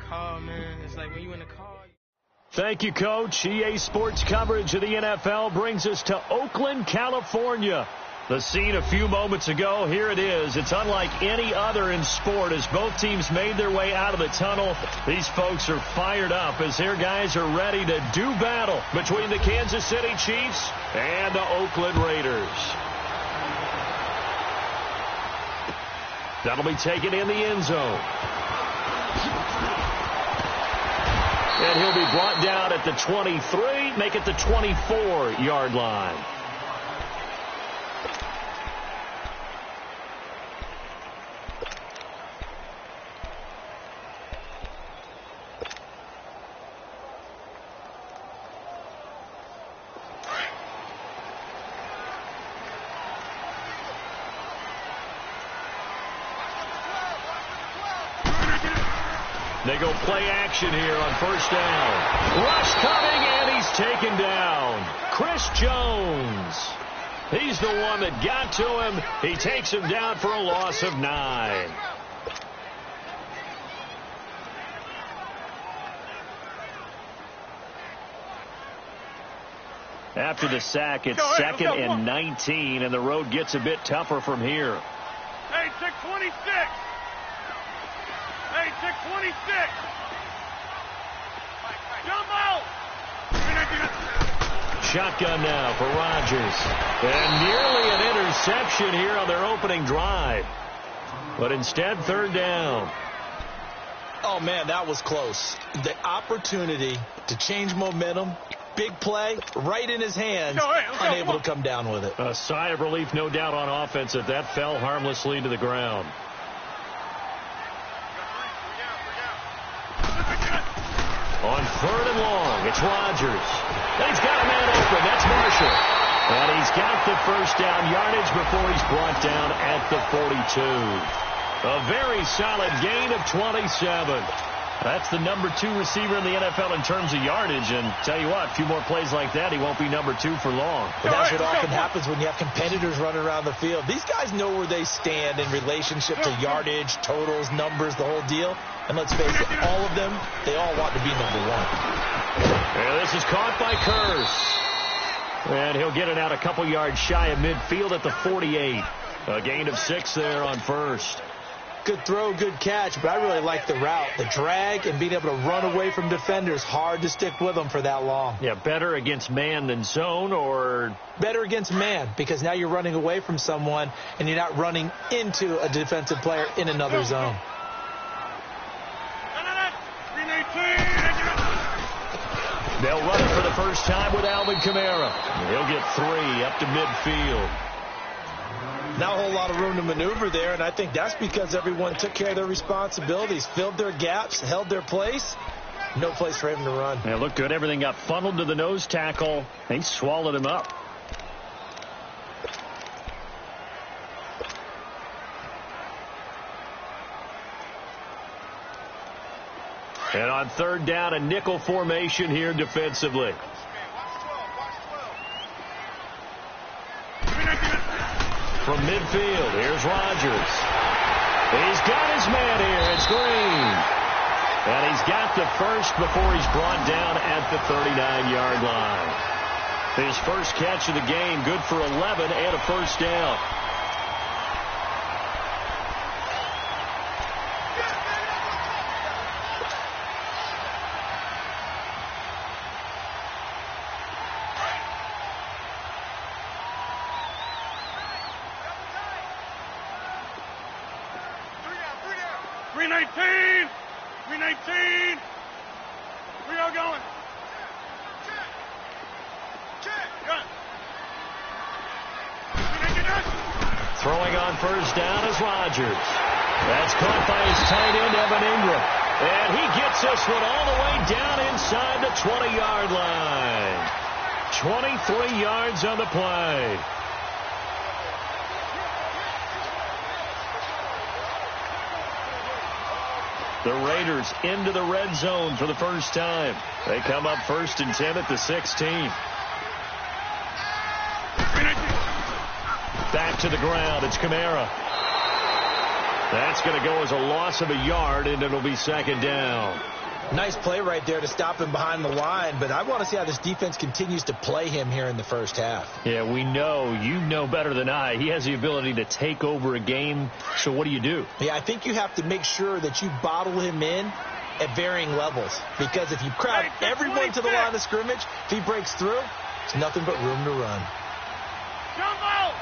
call, man. It's like when you in the car. Thank you, Coach. EA Sports coverage of the NFL brings us to Oakland, California. The scene a few moments ago, here it is. It's unlike any other in sport as both teams made their way out of the tunnel. These folks are fired up as their guys are ready to do battle between the Kansas City Chiefs and the Oakland Raiders. That'll be taken in the end zone. And he'll be brought down at the 23, make it the 24-yard line. They go play action here on first down. Rush coming, and he's taken down. Chris Jones. He's the one that got to him. He takes him down for a loss of 9. After the sack, it's 2nd and 19, and the road gets a bit tougher from here. Hey, 626. Hey, 626. Jump out. Shotgun now for Rodgers. And nearly an interception here on their opening drive. But instead, 3rd down. Oh, man, that was close. The opportunity to change momentum, big play, right in his hands, unable to come down with it. A sigh of relief, no doubt, on offense that that fell harmlessly to the ground. On 3rd and long, it's Rodgers. And he's got a man open. That's Marshall. And he's got the first down yardage before he's brought down at the 42. A very solid gain of 27. That's the number 2 receiver in the NFL in terms of yardage. And tell you what, a few more plays like that, he won't be number 2 for long. But that's what often happens when you have competitors running around the field. These guys know where they stand in relationship to yardage, totals, numbers, the whole deal. And let's face it, all of them, they all want to be number 1. And this is caught by Curse. And he'll get it out a couple yards shy of midfield at the 48. A gain of 6 there on first. Good throw, good catch, but I really like the route. The drag and being able to run away from defenders, hard to stick with them for that long. Yeah, better against man than zone, or? Better against man, because now you're running away from someone and you're not running into a defensive player in another zone. They'll run it for the first time with Alvin Kamara. He'll get 3 up to midfield. Not a whole lot of room to maneuver there, and I think that's because everyone took care of their responsibilities, filled their gaps, held their place. No place for him to run. Yeah, looked good. Everything got funneled to the nose tackle. He swallowed him up. And on 3rd down, a nickel formation here defensively. From midfield, here's Rodgers. He's got his man here. It's Green. And he's got the first before he's brought down at the 39-yard line. His first catch of the game, good for 11 and a first down. Throwing on first down is Rodgers. That's caught by his tight end, Evan Ingram. And he gets this one all the way down inside the 20-yard line. 23 yards on the play. The Raiders into the red zone for the first time. They come up 1st and 10 at the 16. Back to the ground. It's Kamara. That's going to go as a loss of a yard, and it'll be 2nd down. Nice play right there to stop him behind the line, but I want to see how this defense continues to play him here in the first half. Yeah, we know. You know better than I. He has the ability to take over a game, so what do? Yeah, I think you have to make sure that you bottle him in at varying levels, because if you crowd everyone to the line of scrimmage, if he breaks through, there's nothing but room to run. Jump out!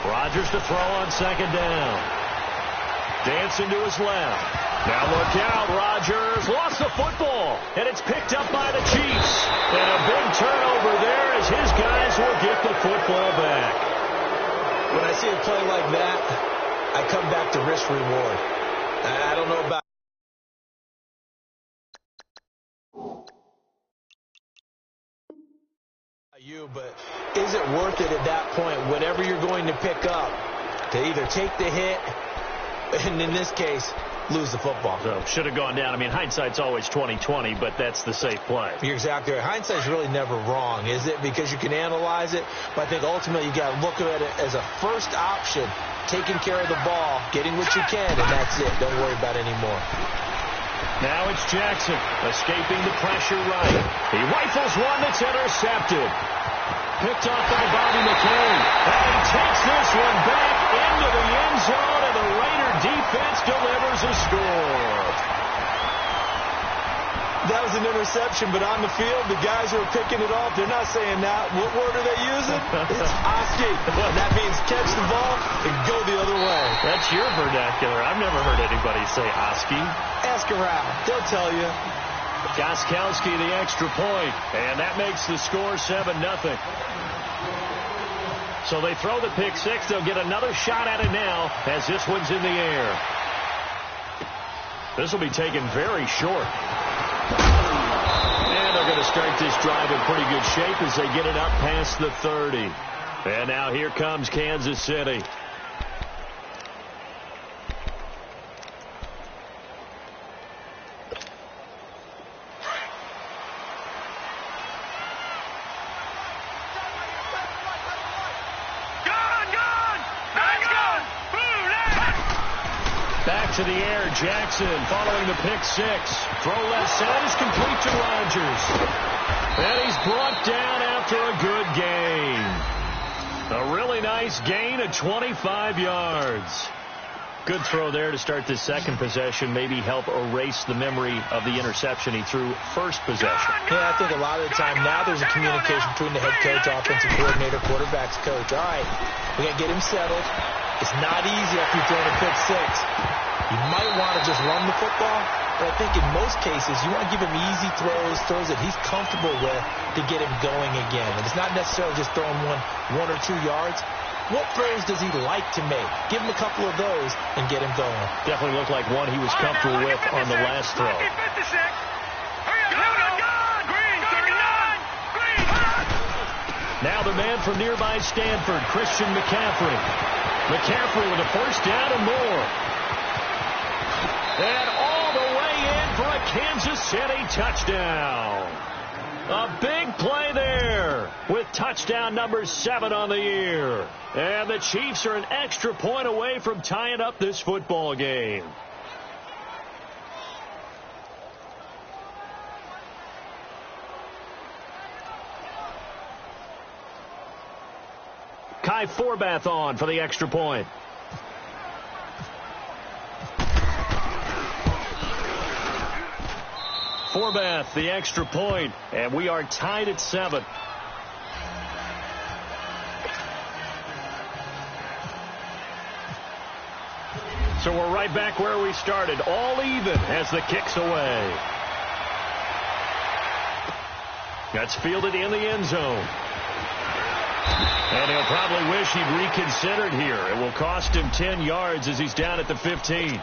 Rodgers to throw on second down. Dancing to his left. Now look out, Rodgers lost the football, and it's picked up by the Chiefs. And a big turnover there as his guys will get the football back. When I see a play like that, I come back to risk reward. I don't know about you, but is it worth it at that point, whatever you're going to pick up, to either take the hit, and in this case, lose the football? So should have gone down. I mean, hindsight's always 20/20, but that's the safe play. You're exactly right. Hindsight's really never wrong, is it? Because you can analyze it, but I think ultimately you got to look at it as a first option, taking care of the ball, getting what you can, and that's it. Don't worry about it anymore. Now it's Jackson escaping the pressure right. He rifles one that's intercepted. Picked off by Bobby McCain. And he takes this one back into the end zone, and the Raider defense delivers a score. That was an interception, but on the field, the guys who are picking it off, they're not saying that. What word are they using? It's Oski. That means catch the ball and go the other way. That's your vernacular. I've never heard anybody say Oski. Ask around. They'll tell you. Gostkowski the extra point, and that makes the score 7-0. So they throw the pick six. They'll get another shot at it now as this one's in the air. This will be taken very short. And they're going to start this drive in pretty good shape as they get it up past the 30. And now here comes Kansas City. To the air, Jackson following the pick six. Throw left side is complete to Rodgers. And he's brought down after a good gain. A really nice gain of 25 yards. Good throw there to start this second possession. Maybe help erase the memory of the interception he threw first possession. Yeah, I think a lot of the time now there's a communication between the head coach, offensive coordinator, quarterback's coach. All right, we got to get him settled. It's not easy after you've thrown a pick six. You might want to just run the football, but I think in most cases you want to give him easy throws that he's comfortable with to get him going again. And it's not necessarily just throwing one or 2 yards. What throws does he like to make? Give him a couple of those and get him going. Definitely looked like one he was comfortable with on the last throw. Now the man from nearby Stanford, Christian McCaffrey. McCaffrey with a first down and more. And all the way in for a Kansas City touchdown. A big play there with touchdown number 7 on the year. And the Chiefs are an extra point away from tying up this football game. Kai Forbath on for the extra point. Forbath, the extra point, and we are tied at 7. So we're right back where we started, all even as the kick's away. That's fielded in the end zone. And he'll probably wish he'd reconsidered here. It will cost him 10 yards as he's down at the 15.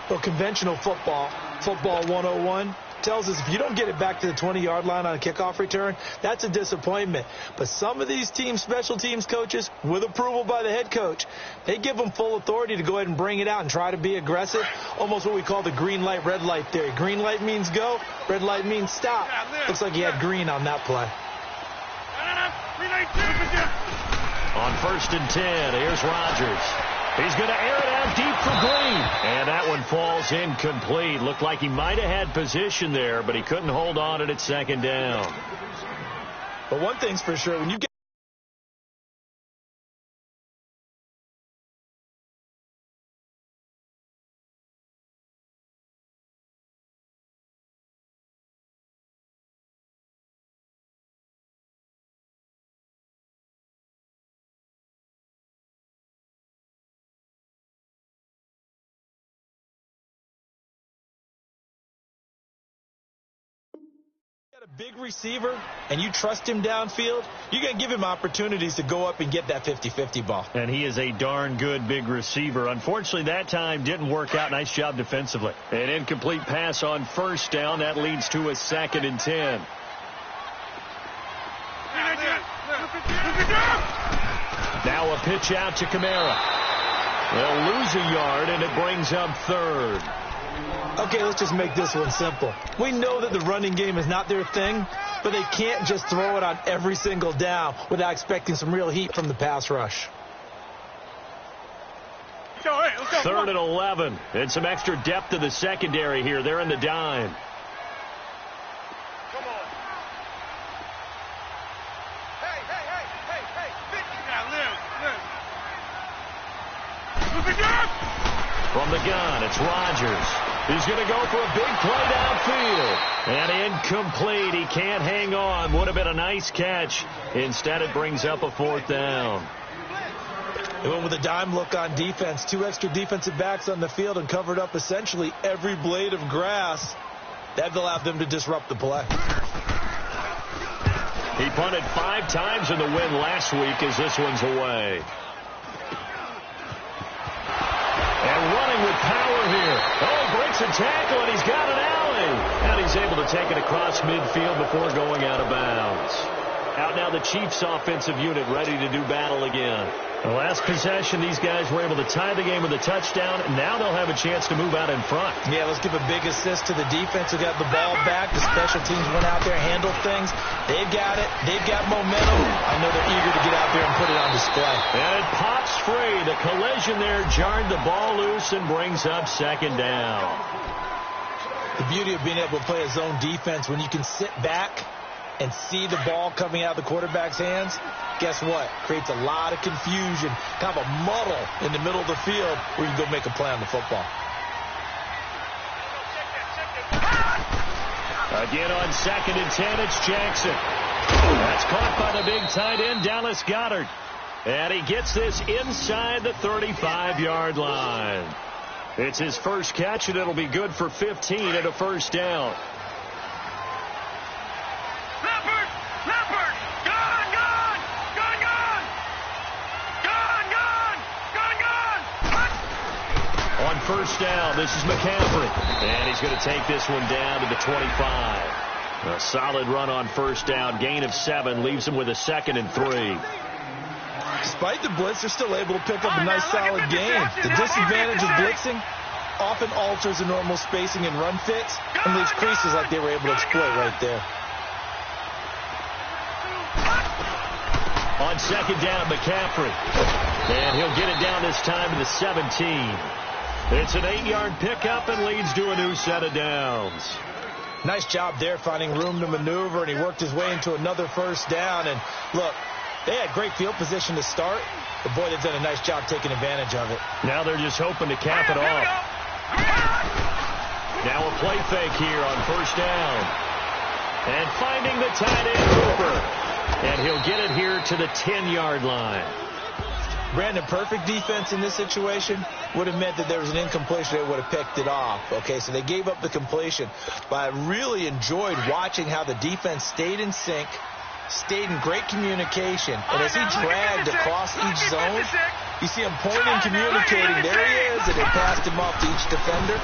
Well, conventional football 101, tells us if you don't get it back to the 20-yard line on a kickoff return, that's a disappointment. But some of these teams, special teams coaches, with approval by the head coach, they give them full authority to go ahead and bring it out and try to be aggressive, almost what we call the green light, red light theory. Green light means go, red light means stop. Looks like he had green on that play. On 1st and 10, here's Rodgers. He's going to air it out deep for Green. And that one falls incomplete. Looked like he might have had position there, but he couldn't hold on at second down. But one thing's for sure, when you get a big receiver and you trust him downfield, you're going to give him opportunities to go up and get that 50-50 ball. And he is a darn good big receiver. Unfortunately, that time didn't work out. Nice job defensively. An incomplete pass on first down. That leads to a 2nd and 10. Now a pitch out to Kamara. They'll lose a yard, and it brings up 3rd. Okay, let's just make this one simple. We know that the running game is not their thing, but they can't just throw it on every single down without expecting some real heat from the pass rush. 3rd and 11. And some extra depth to the secondary here. They're in the dime. Come on. Hey. From the gun, it's Rodgers. He's going to go for a big play downfield. And incomplete. He can't hang on. Would have been a nice catch. Instead, it brings up a 4th down. They went with a dime look on defense. 2 extra defensive backs on the field and covered up essentially every blade of grass. That allowed them to disrupt the play. He punted 5 times in the win last week as this one's away. And running with power here. Oh, breaks a tackle, and he's got an alley. And he's able to take it across midfield before going out of bounds. Out now the Chiefs' offensive unit ready to do battle again. The last possession, these guys were able to tie the game with a touchdown. And now they'll have a chance to move out in front. Yeah, let's give a big assist to the defense who got the ball back. The special teams went out there and handled things. They've got it. They've got momentum. I know they're eager to get out there and put it on display. And it pops free. The collision there jarred the ball loose and brings up 2nd down. The beauty of being able to play a zone defense when you can sit back and see the ball coming out of the quarterback's hands, guess what? Creates a lot of confusion, kind of a muddle in the middle of the field where you can go make a play on the football. Again on 2nd and 10, it's Jackson. That's caught by the big tight end, Dallas Goedert. And he gets this inside the 35-yard line. It's his first catch, and it'll be good for 15 and a 1st down. On 1st down, this is McCaffrey. And he's going to take this one down to the 25. A solid run on 1st down. Gain of 7 leaves him with a 2nd and 3. Despite the blitz, they're still able to pick up a nice solid gain. The disadvantage of blitzing often alters the normal spacing and run fits and leaves creases like they were able to exploit right there. On 2nd down, McCaffrey. And he'll get it down this time to the 17. It's an 8-yard pickup and leads to a new set of downs. Nice job there finding room to maneuver, and he worked his way into another 1st down. And look, they had great field position to start, but boy, they've done a nice job taking advantage of it. Now they're just hoping to cap it off. Now a play fake here on 1st down. And finding the tight end Cooper. And he'll get it here to the 10-yard line. Brandon, perfect defense in this situation would have meant that there was an incompletion. They would have picked it off. Okay, so they gave up the completion. But I really enjoyed watching how the defense stayed in sync, stayed in great communication. And as he dragged across each zone, you see him pointing, communicating. There he is, and they passed him off to each defender.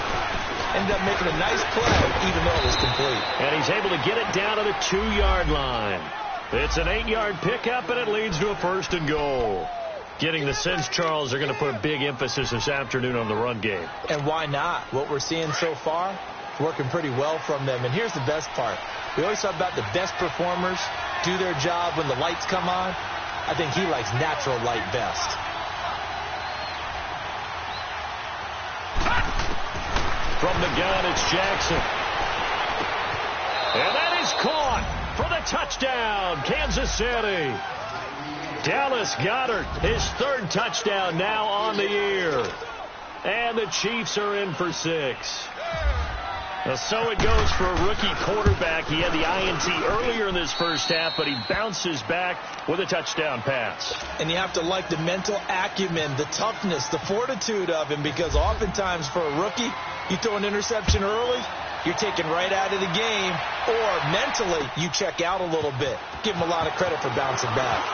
Ended up making a nice play, even though it was complete. And he's able to get it down to the 2-yard line. It's an 8-yard pickup, and it leads to a 1st and goal. Getting the sense, Charles, they're going to put a big emphasis this afternoon on the run game. And why not? What we're seeing so far, working pretty well from them. And here's the best part. We always talk about the best performers do their job when the lights come on. I think he likes natural light best. From the gun, it's Jackson. And that is caught for the touchdown, Kansas City. Dallas Goedert, his third touchdown now on the year. And the Chiefs are in for 6. So it goes for a rookie quarterback. He had the INT earlier in this first half, but he bounces back with a touchdown pass. And you have to like the mental acumen, the toughness, the fortitude of him, because oftentimes for a rookie, you throw an interception early, you're taken right out of the game, or mentally you check out a little bit. Give him a lot of credit for bouncing back.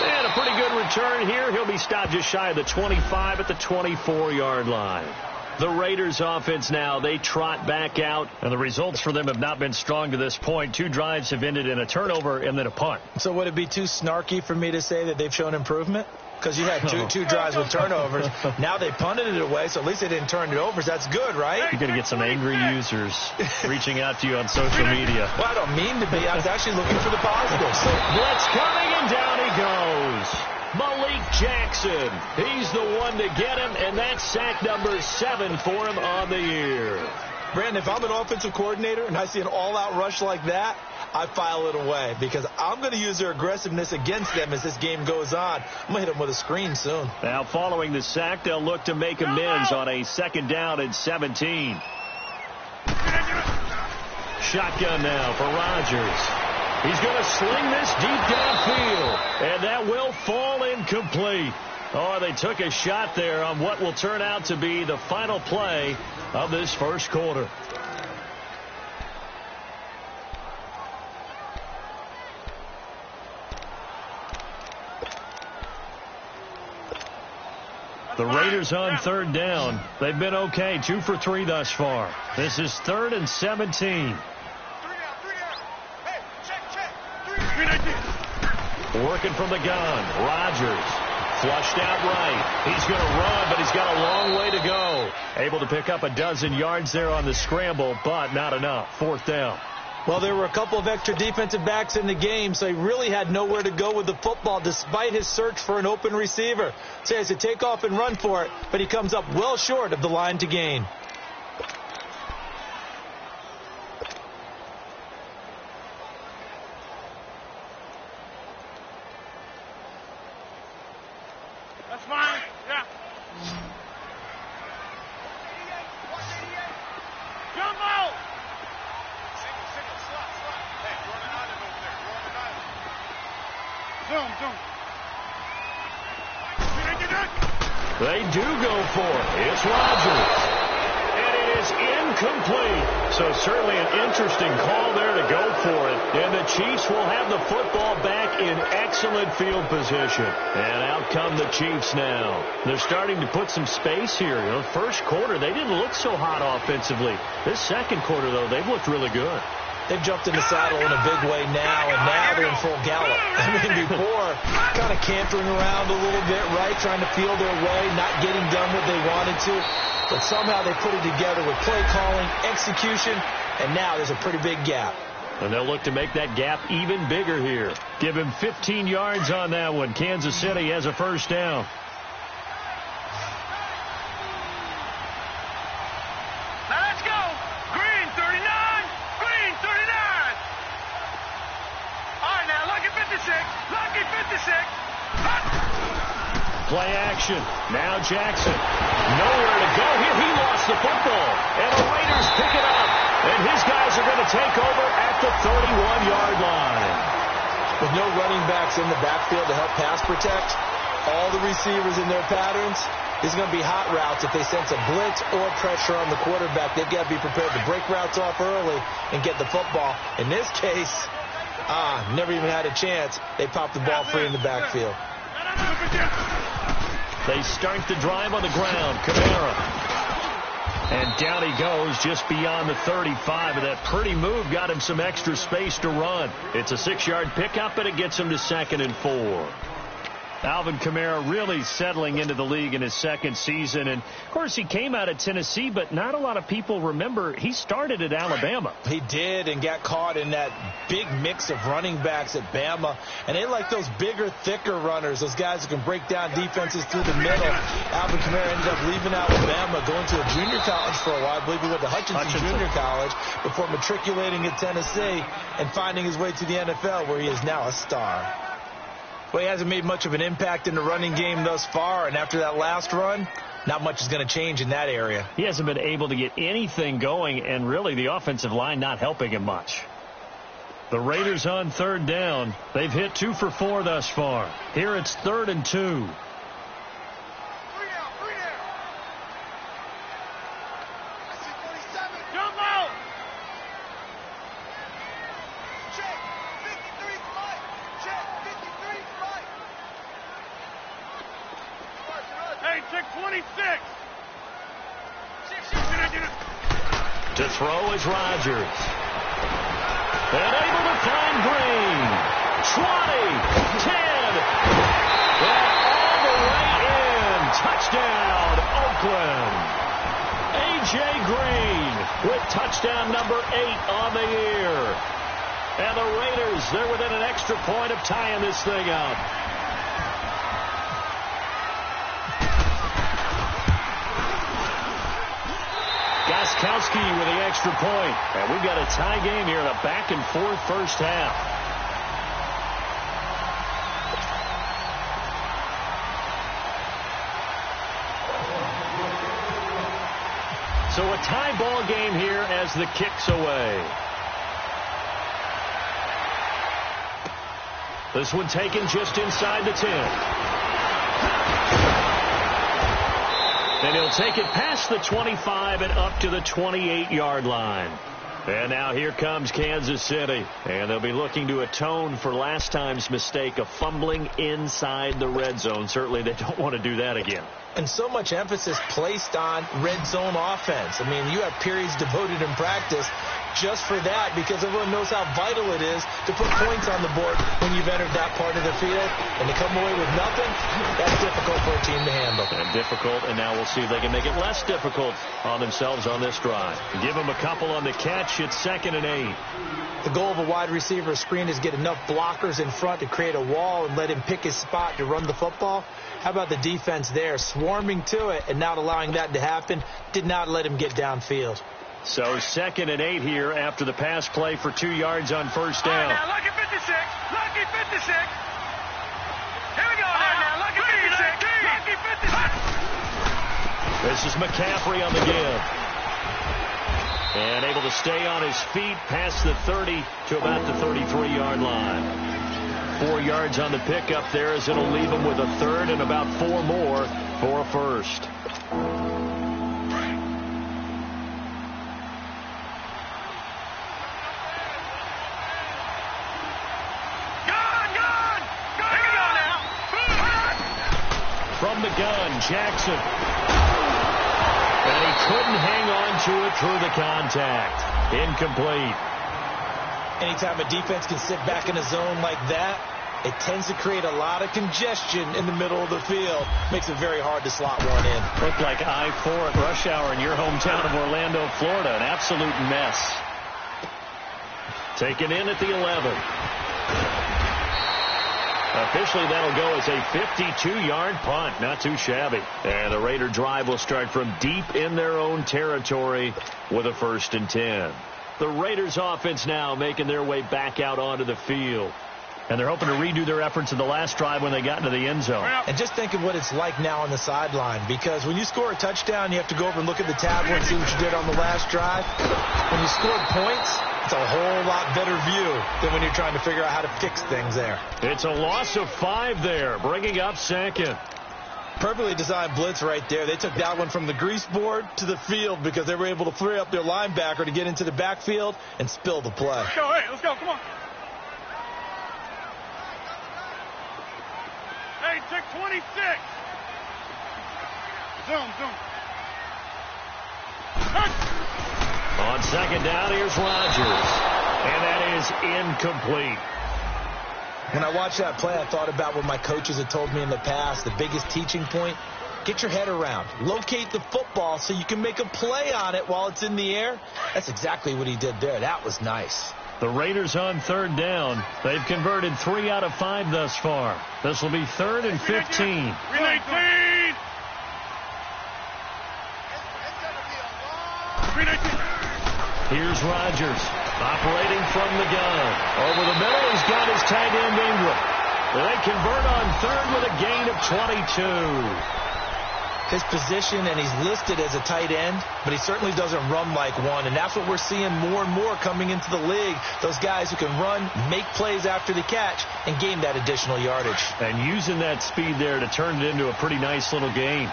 And a pretty good return here. He'll be stopped just shy of the 25 at the 24-yard line. The Raiders offense now, they trot back out, and the results for them have not been strong to this point. 2 drives have ended in a turnover and then a punt. So would it be too snarky for me to say that they've shown improvement? Because you had two drives with turnovers. Now they punted it away, so at least they didn't turn it over. So that's good, right? You're going to get some angry users reaching out to you on social media. Well, I don't mean to be. I was actually looking for the positives. Blitz coming, and down he goes. Malik Jackson. He's the one to get him, and that's sack number 7 for him on the year. Brandon, if I'm an offensive coordinator and I see an all-out rush like that, I file it away because I'm going to use their aggressiveness against them as this game goes on. I'm going to hit them with a screen soon. Now, following the sack, they'll look to make amends on a 2nd down and 17. Shotgun now for Rodgers. He's going to sling this deep downfield, and that will fall incomplete. Oh, they took a shot there on what will turn out to be the final play of this first quarter. The Raiders on 3rd down. They've been okay, 2 for 3 thus far. This is 3rd and 17. Working from the gun. Rodgers flushed out right. He's going to run, but he's got a long way to go. Able to pick up a dozen yards there on the scramble, but not enough. 4th down. Well, there were a couple of extra defensive backs in the game, so he really had nowhere to go with the football despite his search for an open receiver. So he has to take off and run for it, but he comes up well short of the line to gain. That's fine. Yeah. Jump out! Single, slot. Hey, you're on an island over there. You're on an island. Zoom. They do go for it. It's Rodgers. And it is incomplete. So certainly an interesting call there to go for it. And the Chiefs will have the football back in excellent field position. And out come the Chiefs now. They're starting to put some space here. You know, first quarter, they didn't look so hot offensively. This second quarter, though, they've looked really good. They've jumped in the saddle in a big way now, and now they're in full gallop. I mean, before, kind of cantering around a little bit, right, trying to feel their way, not getting done what they wanted to. But somehow they put it together with play calling, execution, and now there's a pretty big gap. And they'll look to make that gap even bigger here. Give him 15 yards on that one. Kansas City has a 1st down. Now let's go. Green 39. Green 39. All right, now lucky 56. Lucky 56. Play action. Now Jackson. Nowhere to go here. He lost the football. And the Raiders pick it up. And his guys are going to take over at the 31-yard line. With no running backs in the backfield to help pass protect, all the receivers in their patterns, there's going to be hot routes if they sense a blitz or pressure on the quarterback. They've got to be prepared to break routes off early and get the football. In this case, never even had a chance. They popped the ball free in the backfield. They start the drive on the ground. Kamara. And down he goes just beyond the 35. And that pretty move got him some extra space to run. It's a 6-yard pickup, and it gets him to 2nd and 4. Alvin Kamara really settling into the league in his second season. And, of course, he came out of Tennessee, but not a lot of people remember he started at Alabama. He did, and got caught in that big mix of running backs at Bama. And they like those bigger, thicker runners, those guys who can break down defenses through the middle. Alvin Kamara ended up leaving Alabama, going to a junior college for a while. I believe he went to Hutchinson Junior College before matriculating at Tennessee and finding his way to the NFL, where he is now a star. Well, he hasn't made much of an impact in the running game thus far, and after that last run, not much is going to change in that area. He hasn't been able to get anything going, and really the offensive line not helping him much. The Raiders on third down. They've hit 2 for 4 thus far. Here it's 3rd and 2. To throw is Rodgers. And able to find Green. 20, 10, and all the way in. Touchdown, Oakland. A.J. Green with touchdown number 8 on the year. And the Raiders, they're within an extra point of tying this thing up. Goskowski with the extra point. And we've got a tie game here in a back-and-forth first half. So a tie ball game here as the kick's away. This one taken just inside the 10. And he'll take it past the 25 and up to the 28-yard line. And now here comes Kansas City. And they'll be looking to atone for last time's mistake of fumbling inside the red zone. Certainly they don't want to do that again. And so much emphasis placed on red zone offense. I mean, you have periods devoted in practice just for that, because everyone knows how vital it is to put points on the board when you've entered that part of the field. And to come away with nothing, that's difficult for a team to handle. And difficult, and now we'll see if they can make it less difficult on themselves on this drive. Give them a couple on the catch. It's 2nd and 8. The goal of a wide receiver screen is get enough blockers in front to create a wall and let him pick his spot to run the football. How about the defense there, swarming to it and not allowing that to happen? Did not let him get downfield. So 2nd and 8 here after the pass play for 2 yards on first down. All right, now, lucky 56. Lucky 56. Here we go now. Lucky 56. Lucky 56. This is McCaffrey on the give. And able to stay on his feet past the 30 to about the 33-yard line. 4 yards on the pickup there, as it'll leave him with a 3rd and about 4 more for a first. From the gun, Jackson. And he couldn't hang on to it through the contact. Incomplete. Anytime a defense can sit back in a zone like that, it tends to create a lot of congestion in the middle of the field. Makes it very hard to slot one in. Looked like I-4 at rush hour in your hometown of Orlando, Florida. An absolute mess. Taken in at the 11. Officially, that'll go as a 52-yard punt. Not too shabby. And the Raider drive will start from deep in their own territory with a 1st and 10. The Raiders offense now making their way back out onto the field. And they're hoping to redo their efforts in the last drive when they got into the end zone. And just think of what it's like now on the sideline, because when you score a touchdown, you have to go over and look at the tablet and see what you did on the last drive. When you scored points, it's a whole lot better view than when you're trying to figure out how to fix things there. It's a loss of 5 there, bringing up 2nd. Perfectly designed blitz right there. They took that one from the grease board to the field because they were able to free up their linebacker to get into the backfield and spill the play. Let's go, hey, let's go, come on. Hey, check 26. Zoom. On 2nd down, here's Rodgers. And that is incomplete. When I watched that play, I thought about what my coaches had told me in the past. The biggest teaching point, get your head around. Locate the football so you can make a play on it while it's in the air. That's exactly what he did there. That was nice. The Raiders on third down. They've converted 3 out of 5 thus far. This will be 3rd and 15. Here's Rodgers operating from the gun. Over the middle, he's got his tight end Ingram. They convert on 3rd with a gain of 22. His position, and he's listed as a tight end, but he certainly doesn't run like one, and that's what we're seeing more and more coming into the league. Those guys who can run, make plays after the catch, and gain that additional yardage. And using that speed there to turn it into a pretty nice little gain.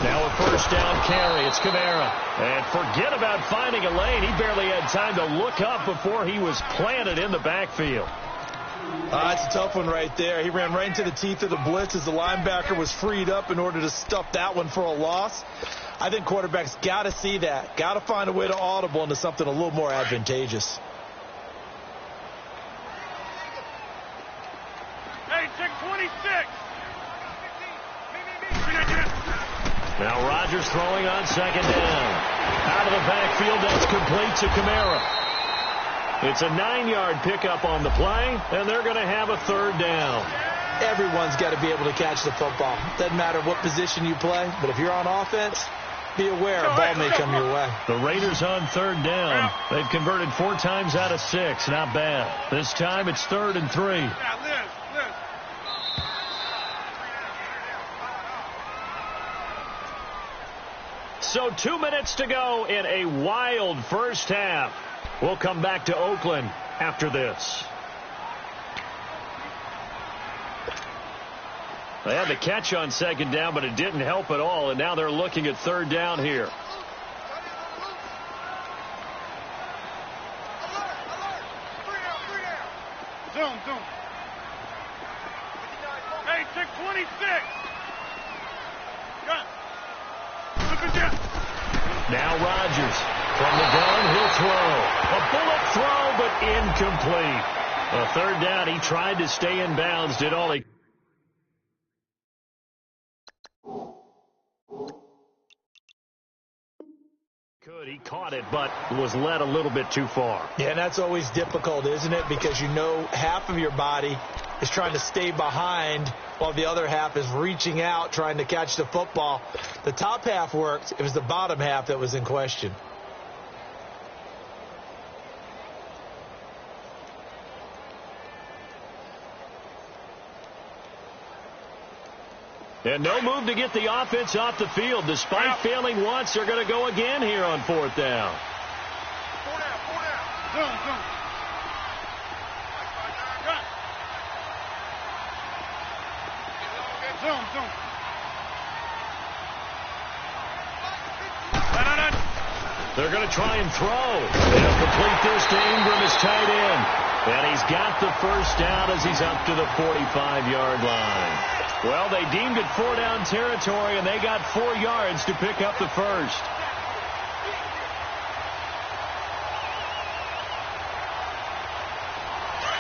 Now a first down carry. It's Kamara. And forget about finding a lane. He barely had time to look up before he was planted in the backfield. That's a tough one right there. He ran right into the teeth of the blitz as the linebacker was freed up in order to stuff that one for a loss. I think quarterbacks got to see that. Got to find a way to audible into something a little more advantageous. Hey, check 26. Now Rodgers throwing on second down. Out of the backfield, that's complete to Kamara. It's a 9-yard pickup on the play, and they're going to have a third down. Everyone's got to be able to catch the football. Doesn't matter what position you play, but if you're on offense, be aware a ball may come your way. The Raiders on third down. They've converted 4 times out of 6. Not bad. This time it's 3rd and 3. So 2 minutes to go in a wild first half. We'll come back to Oakland after this. They had the catch on second down, but it didn't help at all, and now they're looking at third down here. Zoom. Hey, check 26. Gun. Now Rodgers from the gun, he'll throw. A bullet throw, but incomplete. A third down, he tried to stay in bounds, did all he could. He caught it, but was led a little bit too far. Yeah, and that's always difficult, isn't it? Because you know half of your body is trying to stay behind while the other half is reaching out, trying to catch the football. The top half worked. It was the bottom half that was in question. And no move to get the offense off the field. Despite failing once, they're going to go again here on 4th down. 4 down. Zoom. Zoom. They're going to try and throw. They'll complete this to Ingram as tight end. And he's got the first down as he's up to the 45-yard line. Well, they deemed it 4-down territory, and they got 4 yards to pick up the first.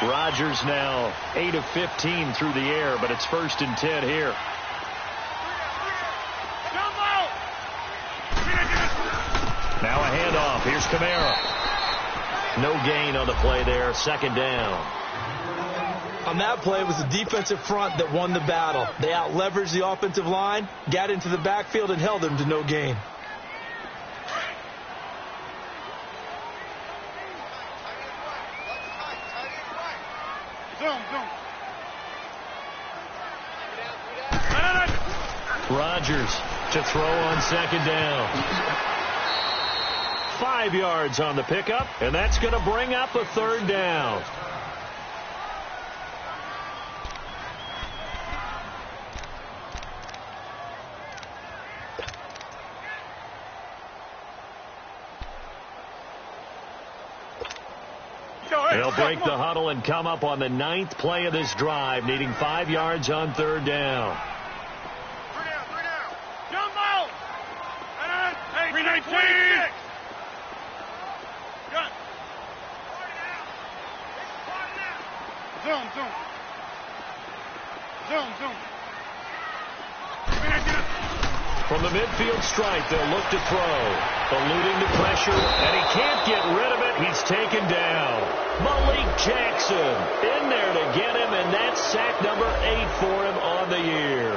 Rodgers now 8 of 15 through the air, but it's 1st and 10 here. Now a handoff. Here's Kamara. No gain on the play there. 2nd down. On that play, it was the defensive front that won the battle. They out-leveraged the offensive line, got into the backfield, and held them to no gain. Rodgers to throw on 2nd down. 5 yards on the pickup, and that's going to bring up a 3rd down. They'll break the huddle and come up on the 9th play of this drive, needing 5 yards on 3rd down. 3 down. Jumbo! Hey, 319. Zoom. From the midfield stripe, they'll look to throw. Alluding to pressure, and he can't get rid of it. He's taken down. Malik Jackson in there to get him, and that's sack number 8 for him on the year.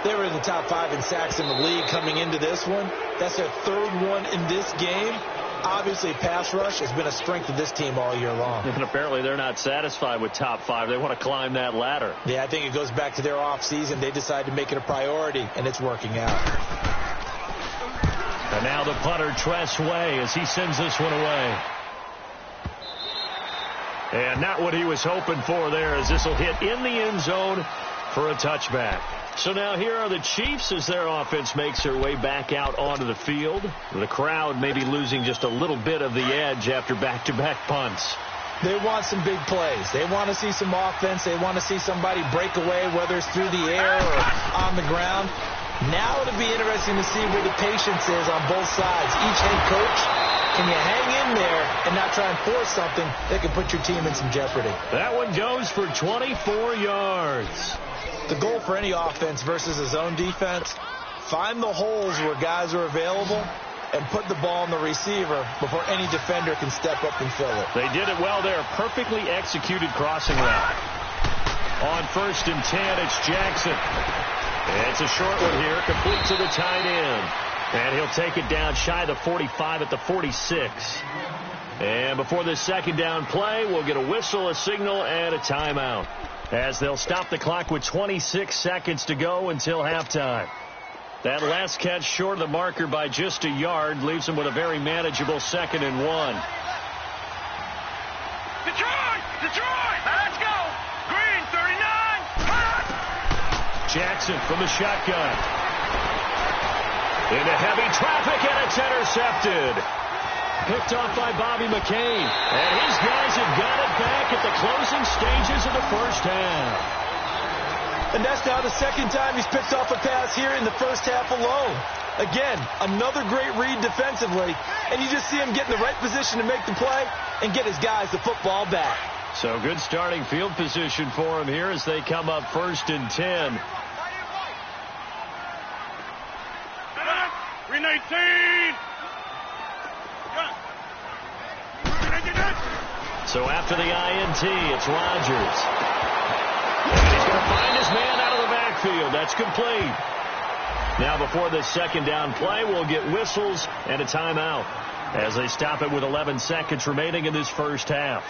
They were in the top 5 in sacks in the league coming into this one. That's their 3rd one in this game. Obviously, pass rush has been a strength of this team all year long. And apparently they're not satisfied with top 5. They want to climb that ladder. Yeah, I think it goes back to their offseason. They decided to make it a priority, and it's working out. And now the punter, Tress Way, as he sends this one away. And not what he was hoping for there, as this will hit in the end zone for a touchback. So now here are the Chiefs as their offense makes their way back out onto the field. The crowd may be losing just a little bit of the edge after back-to-back punts. They want some big plays. They want to see some offense. They want to see somebody break away, whether it's through the air or on the ground. Now it'll be interesting to see where the patience is on both sides. Each head coach, can you hang in there and not try and force something that can put your team in some jeopardy? That one goes for 24 yards. The goal for any offense versus a zone defense, find the holes where guys are available and put the ball on the receiver before any defender can step up and fill it. They did it well there. Perfectly executed crossing route. On 1st and 10, it's Jackson. And it's a short one here, complete to the tight end. And he'll take it down shy the 45 at the 46. And before this second down play, we'll get a whistle, a signal, and a timeout, as they'll stop the clock with 26 seconds to go until halftime. That last catch short of the marker by just a yard leaves them with a very manageable 2nd and 1. Detroit! Now let's go! Green, 39! Hot! Jackson from the shotgun. Into heavy traffic, and it's intercepted. Picked off by Bobby McCain. And his guys have got it back at the closing stages of the first half. And that's now the 2nd time he's picked off a pass here in the first half alone. Again, another great read defensively. And you just see him get in the right position to make the play and get his guys the football back. So good starting field position for him here as they come up 1st and 10. Green 18! So after the INT, it's Rodgers. And he's going to find his man out of the backfield. That's complete. Now before this second down play, we'll get whistles and a timeout as they stop it with 11 seconds remaining in this first half.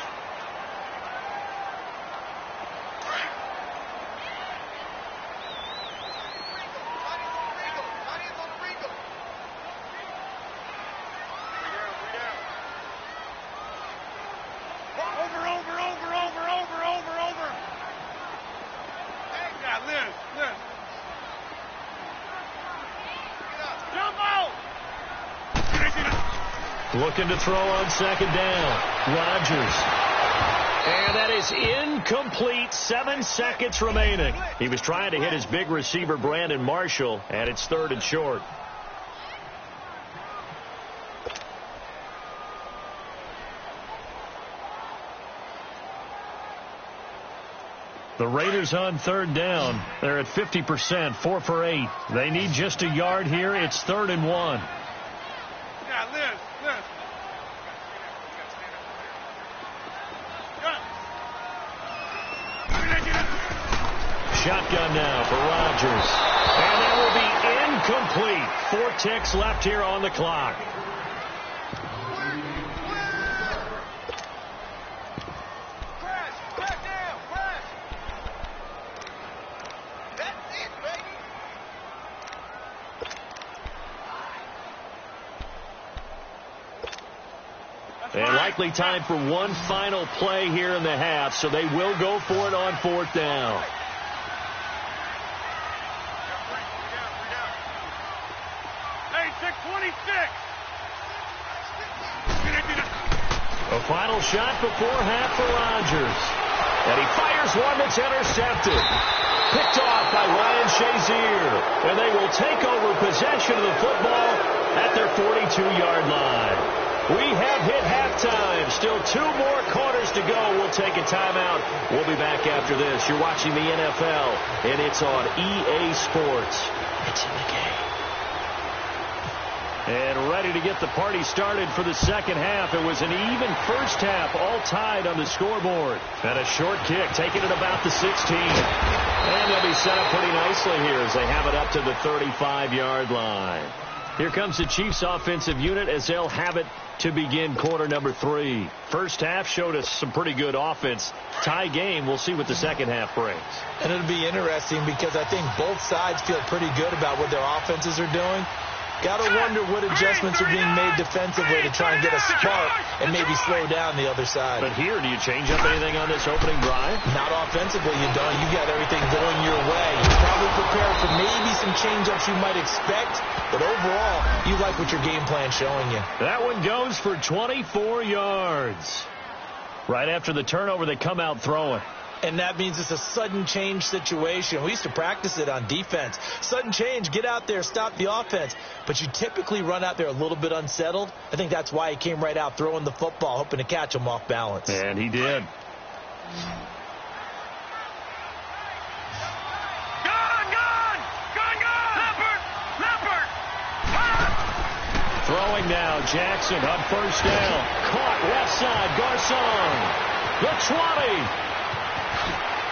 Looking to throw on 2nd down. Rodgers. And that is incomplete. 7 seconds remaining. He was trying to hit his big receiver, Brandon Marshall, and it's 3rd and short. The Raiders on 3rd down. They're at 50%, 4 for 8. They need just a yard here. It's 3rd and 1. Shotgun now for Rodgers. And that will be incomplete. 4 ticks left here on the clock. And likely time for one final play here in the half, so they will go for it on 4th down. A final shot before half for Rodgers. And he fires one that's intercepted. Picked off by Ryan Shazier. And they will take over possession of the football at their 42-yard line. We have hit halftime. Still 2 more quarters to go. We'll take a timeout. We'll be back after this. You're watching the NFL, and it's on EA Sports. It's in the game. And ready to get the party started for the second half. It was an even first half, all tied on the scoreboard. And a short kick, taking it about the 16. And they'll be set up pretty nicely here as they have it up to the 35-yard line. Here comes the Chiefs offensive unit as they'll have it to begin quarter number 3. First half showed us some pretty good offense. Tie game. We'll see what the second half brings. And it'll be interesting because I think both sides feel pretty good about what their offenses are doing. Got to wonder what adjustments are being made defensively to try and get a spark and maybe slow down the other side. But here, do you change up anything on this opening drive? Not offensively, you don't. You got everything going your way. You're probably prepared for maybe some change-ups you might expect, but overall, you like what your game plan's showing you. That one goes for 24 yards. Right after the turnover, they come out throwing. And that means it's a sudden change situation. We used to practice it on defense. Sudden change, get out there, stop the offense. But you typically run out there a little bit unsettled. I think that's why he came right out throwing the football, hoping to catch him off balance. And he did. Throwing now, Jackson on first down. Caught left side, Garcon. The 20.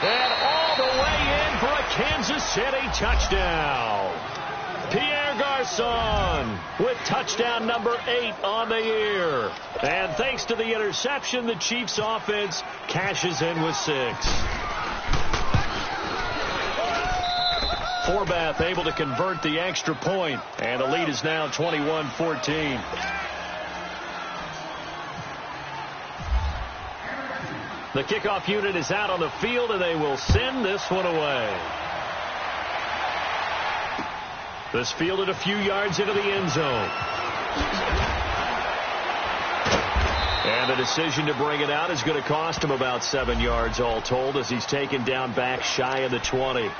And all the way in for a Kansas City touchdown. Pierre Garcon with touchdown number 8 on the year. And thanks to the interception, the Chiefs offense cashes in with 6. Forbath able to convert the extra point, and the lead is now 21-14. The kickoff unit is out on the field, and they will send this one away. This fielded a few yards into the end zone. And the decision to bring it out is going to cost him about 7 yards all told as he's taken down back shy of the 20.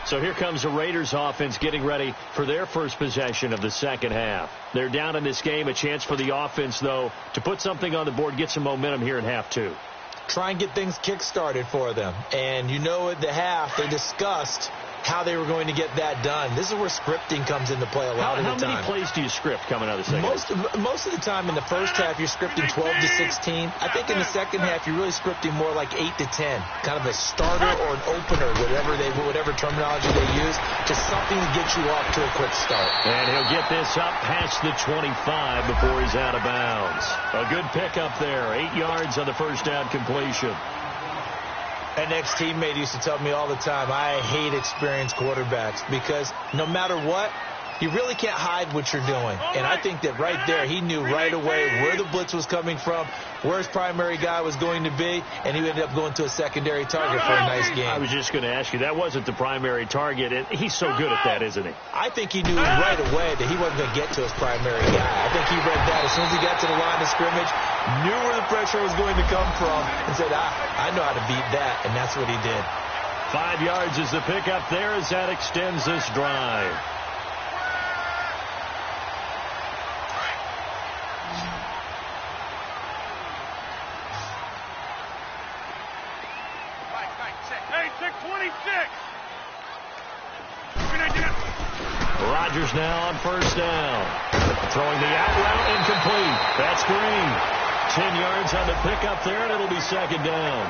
So here comes the Raiders offense getting ready for their first possession of the second half. They're down in this game. A chance for the offense, though, to put something on the board, get some momentum here in half 2. Try and get things kick-started for them. And you know at the half they discussed how they were going to get that done. This is where scripting comes into play a lot of the time. How many plays do you script coming out of the second half? Most of the time in the first half you're scripting 12 to 16. I think in the second half you're really scripting more like 8 to 10. Kind of a starter or an opener, whatever terminology they use, just something to get you off to a quick start. And he'll get this up past the 25 before he's out of bounds. A good pickup there. 8 yards on the first down completion. An ex-teammate used to tell me all the time, I hate experienced quarterbacks because no matter what, you really can't hide what you're doing. And I think that right there, he knew right away where the blitz was coming from, where his primary guy was going to be, and he ended up going to a secondary target for a nice game. I was just going to ask you, that wasn't the primary target. He's so good at that, isn't he? I think he knew right away that he wasn't going to get to his primary guy. I think he read that as soon as he got to the line of scrimmage, knew where the pressure was going to come from, and said, I know how to beat that, and that's what he did. 5 yards is the pickup there as that extends this drive. Rodgers now on first down. Throwing the out route incomplete. That's Green. 10 yards on the pickup there, and it'll be second down.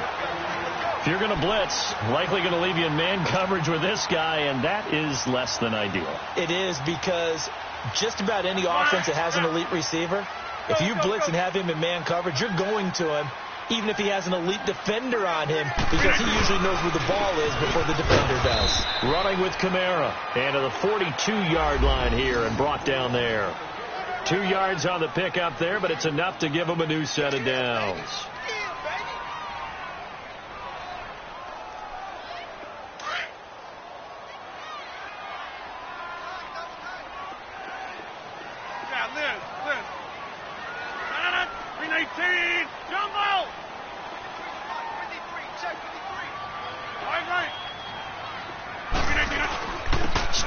If you're going to blitz, likely going to leave you in man coverage with this guy, and that is less than ideal. It is because just about any offense that has an elite receiver, if you blitz and have him in man coverage, you're going to him, even if he has an elite defender on him, because he usually knows where the ball is before the defender does. Running with Kamara, and to the 42-yard line here and brought down there. 2 yards on the pickup there, but it's enough to give him a new set of downs.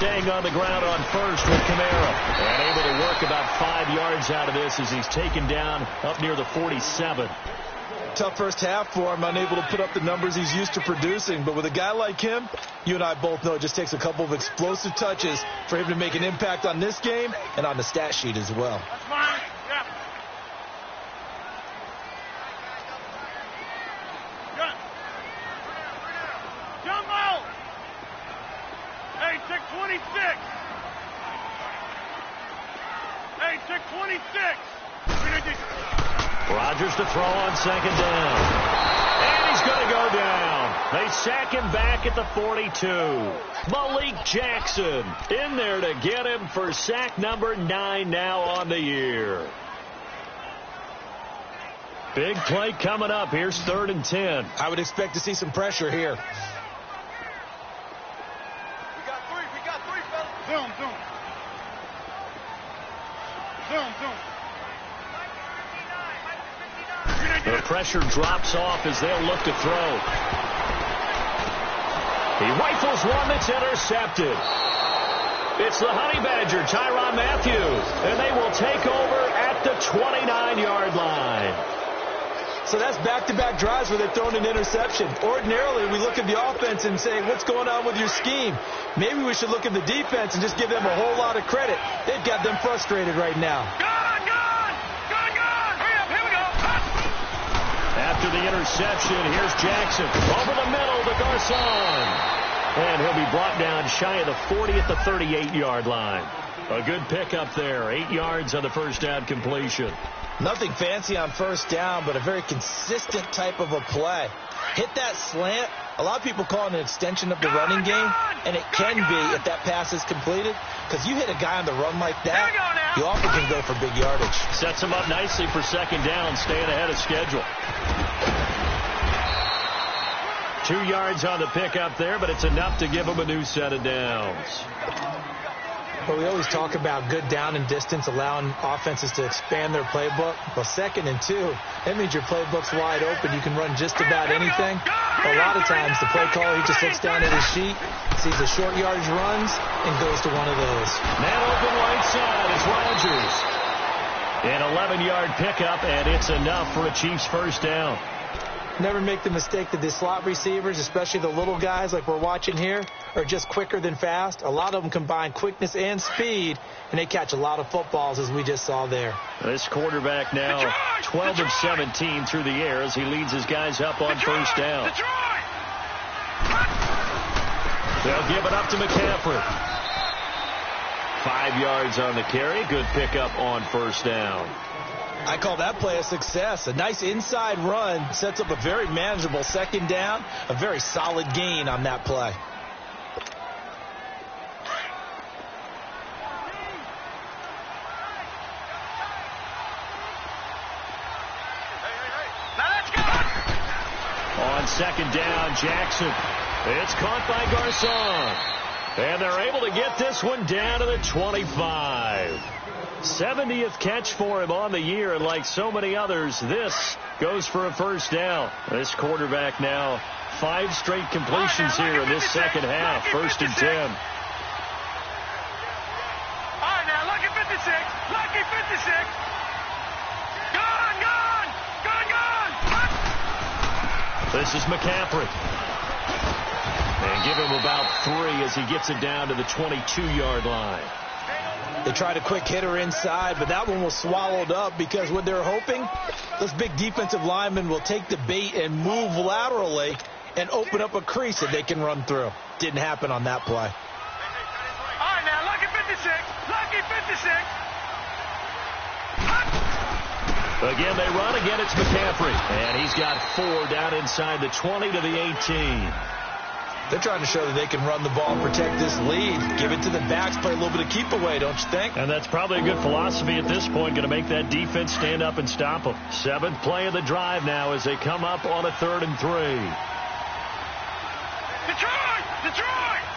staying on the ground on first with Kamara. And able to work about 5 yards out of this as he's taken down up near the 47. Tough first half for him, unable to put up the numbers he's used to producing. But with a guy like him, you and I both know it just takes a couple of explosive touches for him to make an impact on this game and on the stat sheet as well. That's mine. Yeah. Good. Jumbo! Hey, check 26. Hey, check 26. Rodgers to throw on second down. And he's going to go down. They sack him back at the 42. Malik Jackson in there to get him for sack number 9 now on the year. Big play coming up. Here's 3rd and 10. I would expect to see some pressure here. We got three, fellas. Zoom. The pressure drops off as they'll look to throw. He rifles one that's intercepted. It's the Honey Badger, Tyrann Mathieu, and they will take over at the 29-yard line. So that's back-to-back drives where they've thrown an interception. Ordinarily, we look at the offense and say, what's going on with your scheme? Maybe we should look at the defense and just give them a whole lot of credit. They've got them frustrated right now. After the interception, here's Jackson. Over the middle to Garcon. And he'll be brought down shy of the 40 at the 38-yard line. A good pickup there. 8 yards on the first down completion. Nothing fancy on first down, but a very consistent type of a play. Hit that slant. A lot of people call it an extension of the running game, and it can be if that pass is completed, because you hit a guy on the run like that, you often can go for big yardage. Sets him up nicely for second down, staying ahead of schedule. 2 yards on the pickup there, but it's enough to give him a new set of downs. Well, we always talk about good down and distance, allowing offenses to expand their playbook. Well, 2nd and 2, that means your playbook's wide open. You can run just about anything. A lot of times, the play caller, he just looks down at his sheet, sees the short yardage runs, and goes to one of those. Man open right side is Rodgers. An 11-yard pickup, and it's enough for a Chiefs first down. Never make the mistake that the slot receivers, especially the little guys like we're watching here, are just quicker than fast. A lot of them combine quickness and speed, and they catch a lot of footballs, as we just saw there. This quarterback now 12 of 17 through the air as he leads his guys up on first down. They'll give it up to McCaffrey. 5 yards on the carry. Good pickup on first down. I call that play a success. A nice inside run sets up a very manageable second down. A very solid gain on that play. Now let's go. On second down, Jackson. It's caught by Garcon. And they're able to get this one down to the 25. 70th catch for him on the year, and like so many others, this goes for a first down. This quarterback now 5 straight completions here in this second half. 1st and 10. All right, now, lucky 56. Lucky 56. Gone. This is McCaffrey. And give him about 3 as he gets it down to the 22-yard line. They tried a quick hitter inside, but that one was swallowed up because what they're hoping, those big defensive linemen will take the bait and move laterally and open up a crease that they can run through. Didn't happen on that play. All right, now, lucky 56. Lucky 56. Again, they run. Again, it's McCaffrey. And he's got 4 down inside the 20 to the 18. They're trying to show that they can run the ball and protect this lead. Give it to the backs, play a little bit of keep away, don't you think? And that's probably a good philosophy at this point, going to make that defense stand up and stop them. 7th play of the drive now as they come up on a 3rd and 3. Detroit! Detroit!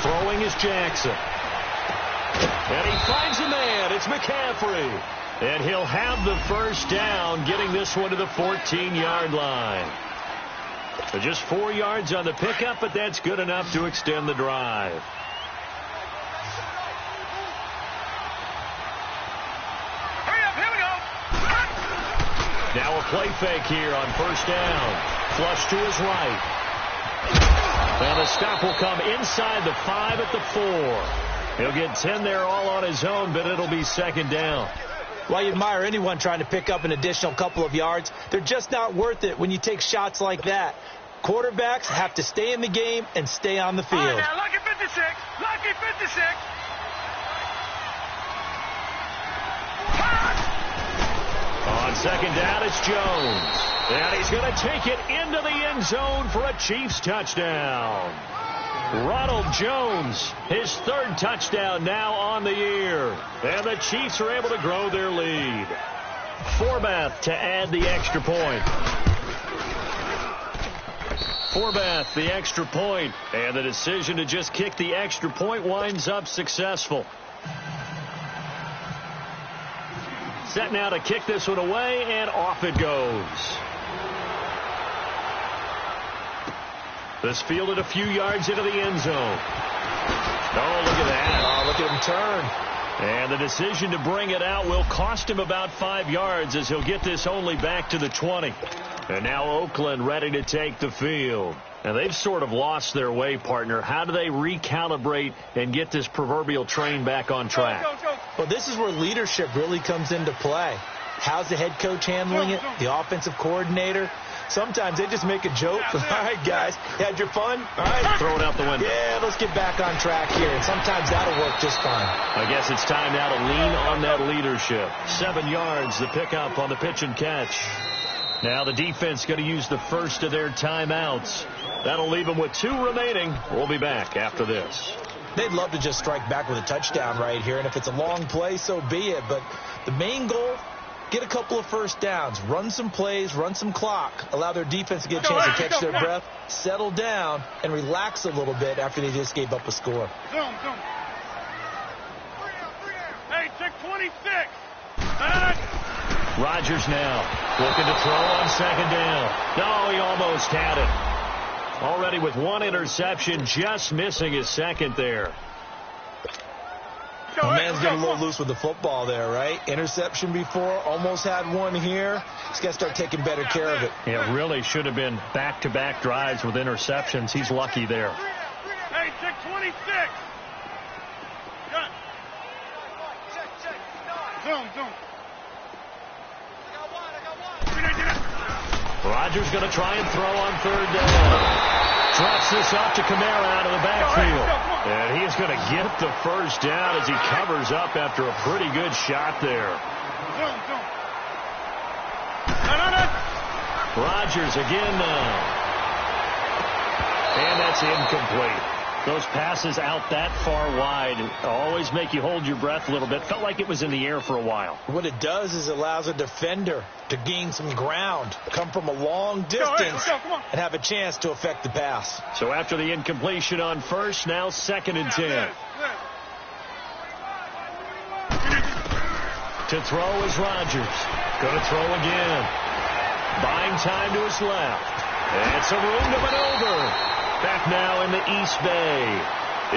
Throwing is Jackson. And he finds a man. It's McCaffrey. And he'll have the first down, getting this one to the 14-yard line. So just 4 yards on the pickup, but that's good enough to extend the drive. Hurry up, here we go. Now a play fake here on first down. Flush to his right. And the stop will come inside the 5 at the 4. He'll get 10 there all on his own, but it'll be second down. Well, you admire anyone trying to pick up an additional couple of yards. They're just not worth it when you take shots like that. Quarterbacks have to stay in the game and stay on the field. All right, now, lucky 56. Lucky 56. On second down, it's Jones. And he's going to take it into the end zone for a Chiefs touchdown. Ronald Jones, his 3rd touchdown now on the year. And the Chiefs are able to grow their lead. Forbath to add the extra point. Forbath, the extra point. And the decision to just kick the extra point winds up successful. Set now to kick this one away, and off it goes. This fielded a few yards into the end zone. Oh, look at that. Oh, look at him turn. And the decision to bring it out will cost him about 5 yards as he'll get this only back to the 20. And now Oakland ready to take the field. And they've sort of lost their way, partner. How do they recalibrate and get this proverbial train back on track? Go. Well, this is where leadership really comes into play. How's the head coach handling it? The offensive coordinator? Sometimes they just make a joke. All right, guys, you had your fun? All right. Throw it out the window. Yeah, let's get back on track here. And sometimes that'll work just fine. I guess it's time now to lean on that leadership. 7 yards, the pickup on the pitch and catch. Now the defense going to use the first of their timeouts. That'll leave them with 2 remaining. We'll be back after this. They'd love to just strike back with a touchdown right here. And if it's a long play, so be it. But the main goal, get a couple of first downs, run some plays, run some clock, allow their defense to get a chance to catch their breath, settle down, and relax a little bit after they just gave up a score. Zoom. Hey, check 26. Rodgers now looking to throw on second down. No, he almost had it. Already with 1 interception, just missing his second there. The man's getting a little loose with the football there, right? Interception before, almost had one here. He's got to start taking better care of it. It really should have been back-to-back drives with interceptions. He's lucky there. Hey, check 26. Cut. Zoom. Rodgers going to try and throw on third down. Drops this off to Kamara out of the backfield. And he's going to get the first down as he covers up after a pretty good shot there. Rodgers again now. And that's incomplete. Those passes out that far wide always make you hold your breath a little bit. Felt like it was in the air for a while. What it does is it allows a defender to gain some ground, come from a long distance, and have a chance to affect the pass. So after the incompletion on first, now 2nd and 10. To throw is Rodgers. Going to throw again. Buying time to his left. And some room to maneuver. Back now in the East Bay.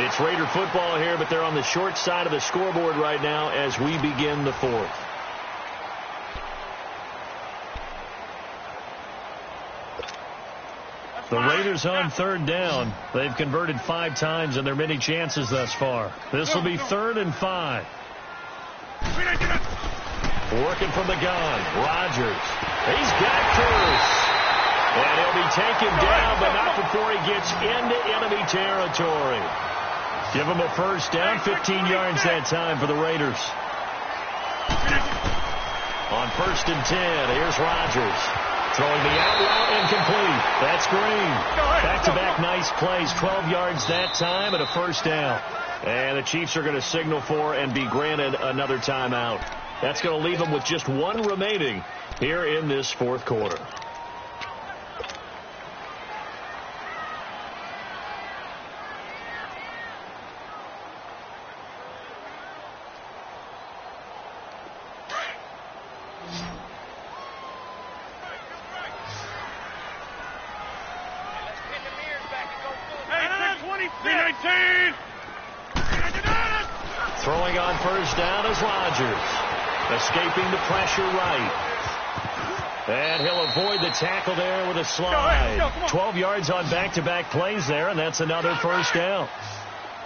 It's Raider football here, but they're on the short side of the scoreboard right now as we begin the 4th. The Raiders on third down. They've converted 5 times in their many chances thus far. This will be 3rd and 5. Working from the gun. Rodgers. He's got Curse. And he'll be taken down, but not before he gets into enemy territory. Give him a first down, 15 yards that time for the Raiders. On 1st and 10, here's Rodgers. Throwing the out route incomplete. That's Green. Back-to-back nice plays, 12 yards that time and a first down. And the Chiefs are going to signal for and be granted another timeout. That's going to leave them with just 1 remaining here in this 4th quarter. 319. Throwing on first down is Rodgers. Escaping the pressure right. And he'll avoid the tackle there with a slide. 12 yards on back-to-back plays there, and that's another first down.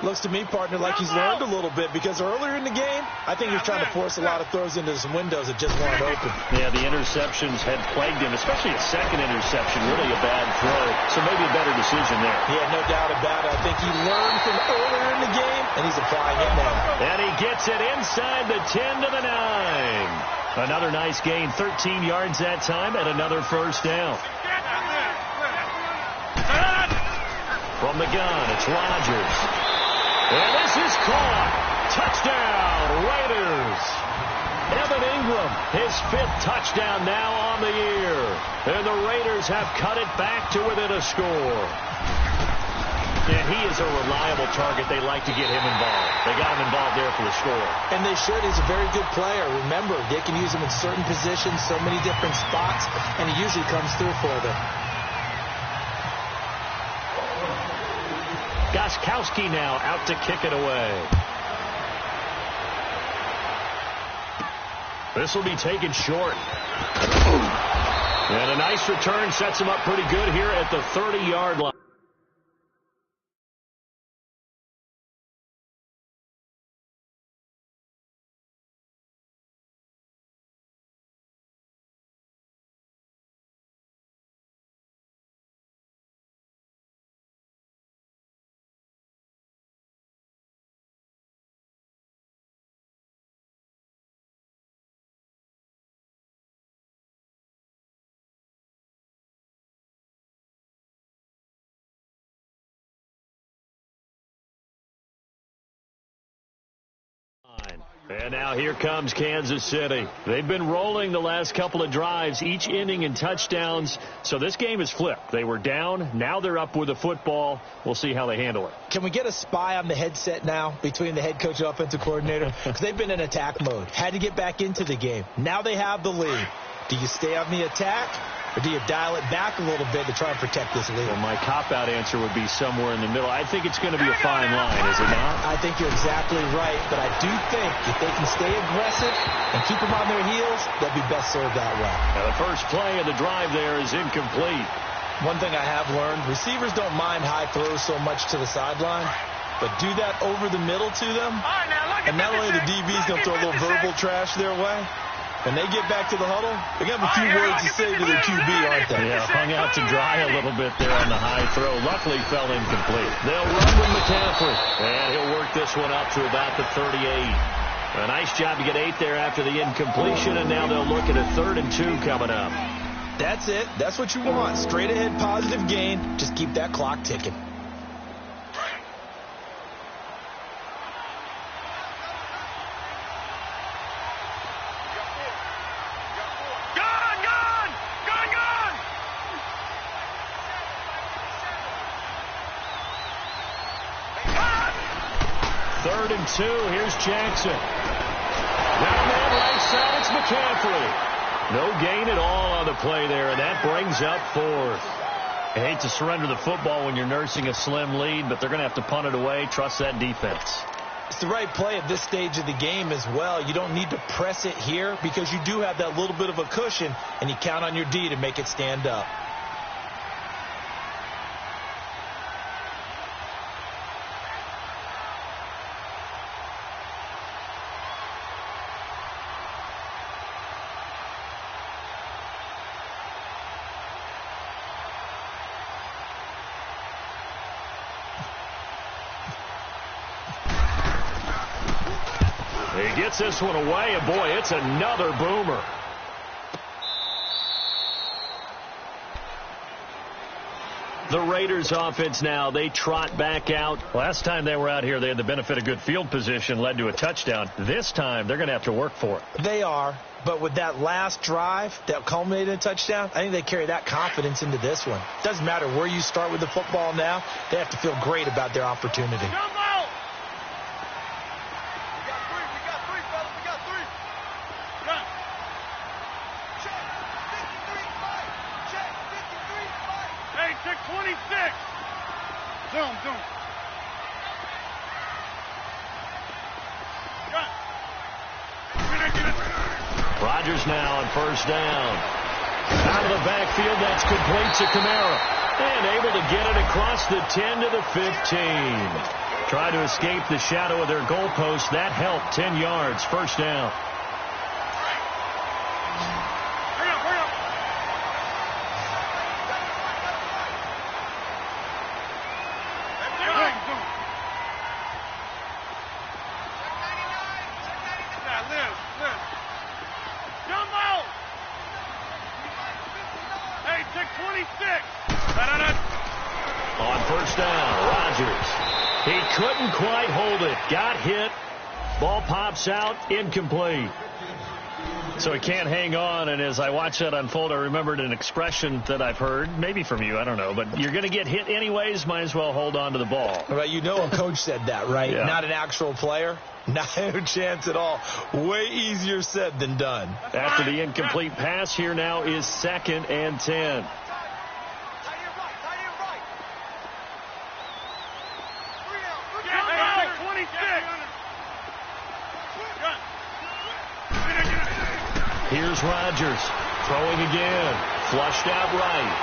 Looks to me, partner, like he's learned a little bit, because earlier in the game, I think he was trying to force a lot of throws into some windows that just weren't open. Yeah, the interceptions had plagued him, especially a second interception, really a bad throw. So maybe a better decision there. Yeah, no doubt about it. I think he learned from earlier in the game, and he's applying it now. And he gets it inside the 10 to the 9. Another nice gain, 13 yards that time, and another first down. From the gun, it's Rodgers. And this is caught. Touchdown, Raiders. Evan Ingram, his 5th touchdown now on the year. And the Raiders have cut it back to within a score. And he is a reliable target. They like to get him involved. They got him involved there for the score. And they should. He's a very good player. Remember, they can use him in certain positions, so many different spots, and he usually comes through for them. Gostkowski now out to kick it away. This will be taken short. And a nice return sets him up pretty good here at the 30-yard line. And now here comes Kansas City. They've been rolling the last couple of drives, each ending in touchdowns. So this game is flipped. They were down. Now they're up with the football. We'll see how they handle it. Can we get a spy on the headset now between the head coach and offensive coordinator? Because they've been in attack mode. Had to get back into the game. Now they have the lead. Do you stay on the attack, or do you dial it back a little bit to try and protect this lead? Well, my cop-out answer would be somewhere in the middle. I think it's going to be a fine line, is it not? I think you're exactly right, but I do think if they can stay aggressive and keep them on their heels, they'll be best served that way. Now the first play of the drive there is incomplete. One thing I have learned, receivers don't mind high throws so much to the sideline, but do that over the middle to them, and not only the DBs going to throw a little verbal trash their way. When they get back to the huddle, they got a few words to say to their QB, aren't they? Yeah, hung out to dry a little bit there on the high throw. Luckily fell incomplete. They'll run with McCaffrey. And he'll work this one up to about the 38. A nice job to get 8 there after the incompletion, and now they'll look at a 3rd and 2 coming up. That's it. That's what you want. Straight ahead positive gain. Just keep that clock ticking. Third and 2. Here's Jackson. Down man right side. It's McCaffrey. No gain at all on the play there, and that brings up 4th. I hate to surrender the football when you're nursing a slim lead, but they're going to have to punt it away. Trust that defense. It's the right play at this stage of the game as well. You don't need to press it here because you do have that little bit of a cushion, and you count on your D to make it stand up. He gets this one away, and boy, it's another boomer. The Raiders offense now, they trot back out. Last time they were out here, they had the benefit of good field position, led to a touchdown. This time, they're going to have to work for it. They are, but with that last drive that culminated in a touchdown, I think they carry that confidence into this one. Doesn't matter where you start with the football now, they have to feel great about their opportunity. Zoom. Rodgers now on first down. Out of the backfield, that's complete to Kamara. And able to get it across the 10 to the 15. Try to escape the shadow of their goalpost. That helped. 10 yards, first down. On first down, Rodgers. He couldn't quite hold it. Got hit. Ball pops out, incomplete. So he can't hang on, and as I watched that unfold, I remembered an expression that I've heard, maybe from you, I don't know, but you're going to get hit anyways, might as well hold on to the ball. Right, you know a coach said that, right? Yeah. Not an actual player. Not a chance at all. Way easier said than done. After the incomplete pass, here now is 2nd and 10. Here's Rodgers, throwing again, flushed out right.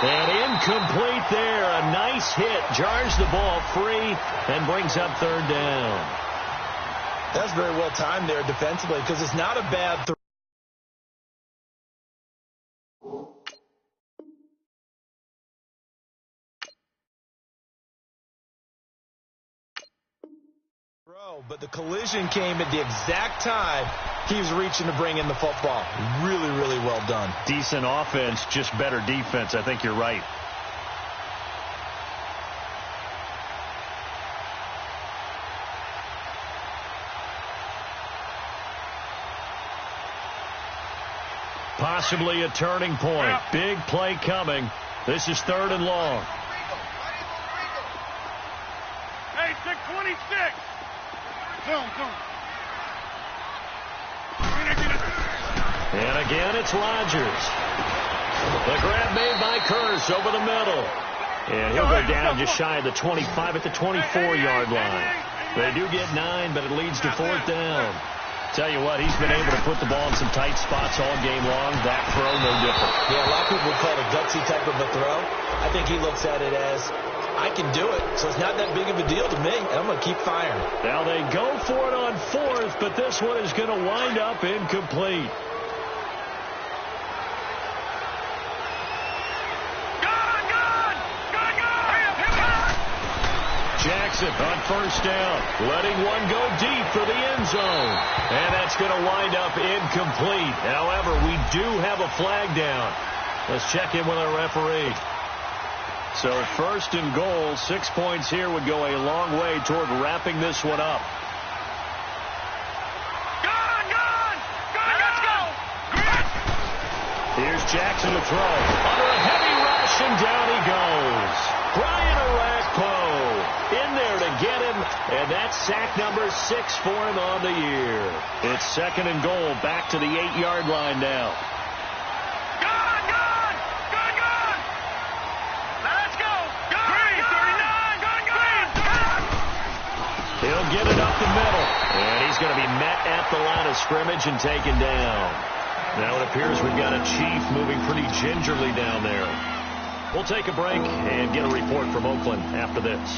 And incomplete there, a nice hit, jars the ball free, and brings up 3rd down. That's very well timed there defensively, because it's not a bad throw. But the collision came at the exact time he was reaching to bring in the football. Really, really well done. Decent offense, just better defense. I think you're right. Possibly a turning point. Big play coming. This is 3rd and long. Hey, 626. Zoom. And again, it's Rodgers. The grab made by Curse over the middle. And he'll go down just shy of the 25 at the 24-yard line. They do get 9, but it leads to 4th down. Tell you what, he's been able to put the ball in some tight spots all game long. That throw, no different. Yeah, a lot of people would call it a gutsy type of a throw. I think he looks at it as, I can do it, so it's not that big of a deal to me, and I'm going to keep firing. Now they go for it on 4th, but this one is going to wind up incomplete. Jackson on first down, letting one go deep for the end zone. And that's going to wind up incomplete. However, we do have a flag down. Let's check in with our referee. So 1st and goal, 6 points here would go a long way toward wrapping this one up. Let's go. Here's Jackson to throw. Under a heavy rush, and down he goes. Brian Orakpo in there to get him, and that's sack number 6 for him on the year. It's 2nd and goal, back to the 8-yard line now. He'll get it up the middle, and he's going to be met at the line of scrimmage and taken down. Now it appears we've got a Chief moving pretty gingerly down there. We'll take a break and get a report from Oakland after this.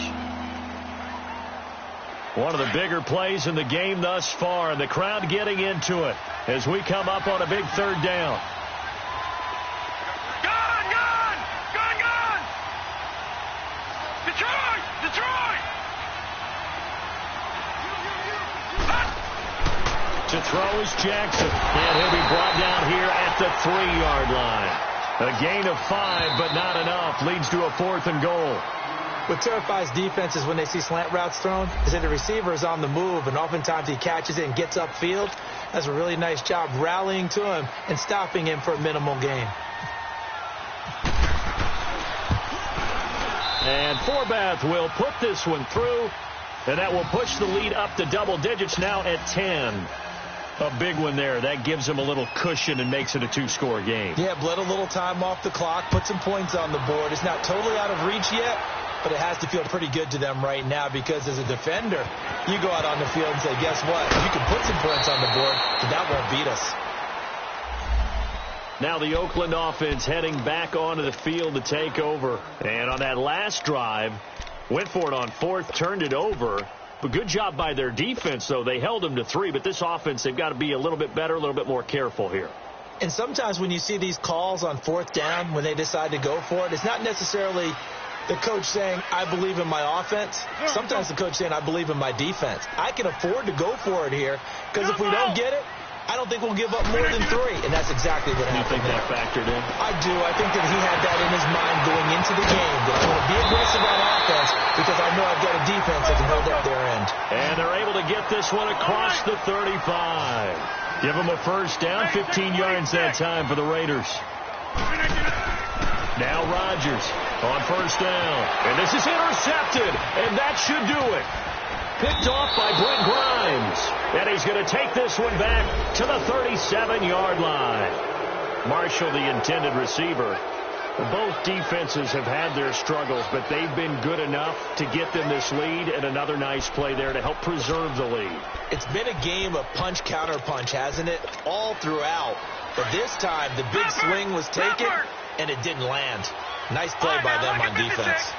One of the bigger plays in the game thus far, and the crowd getting into it as we come up on a big 3rd down. To throw is Jackson, and he'll be brought down here at the 3-yard line. A gain of 5, but not enough. Leads to a 4th and goal. What terrifies defenses when they see slant routes thrown is that the receiver is on the move, and oftentimes he catches it and gets upfield. Does a really nice job rallying to him and stopping him for a minimal gain. And Forbath will put this one through, and that will push the lead up to double digits now at 10. A big one there. That gives him a little cushion and makes it a 2-score game. Yeah, bled a little time off the clock, put some points on the board. It's not totally out of reach yet, but it has to feel pretty good to them right now because as a defender, you go out on the field and say, guess what? You can put some points on the board, but that won't beat us. Now the Oakland offense heading back onto the field to take over. And on that last drive, went for it on fourth, turned it over. But good job by their defense, though. They held them to 3, but this offense, they've got to be a little bit better, a little bit more careful here. And sometimes when you see these calls on fourth down, when they decide to go for it, it's not necessarily the coach saying, I believe in my offense. Sometimes the coach saying, I believe in my defense. I can afford to go for it here because if we don't get it, I don't think we'll give up more than 3. And that's exactly what happened. You think that factored in? I do. I think that he had that in his mind going into the game, that I'm going to be aggressive on offense because I know I've got a defense that can hold up their end. And they're able to get this one across the 35. Give them a first down, 15 yards that time for the Raiders. Now Rodgers on first down. And this is intercepted, and that should do it. Picked off by Brent Grimes. And he's going to take this one back to the 37-yard line. Marshall, the intended receiver. Both defenses have had their struggles, but they've been good enough to get them this lead, and another nice play there to help preserve the lead. It's been a game of punch-counter-punch, hasn't it? All throughout. But this time, the big swing was taken, and it didn't land. Nice play by them on defense.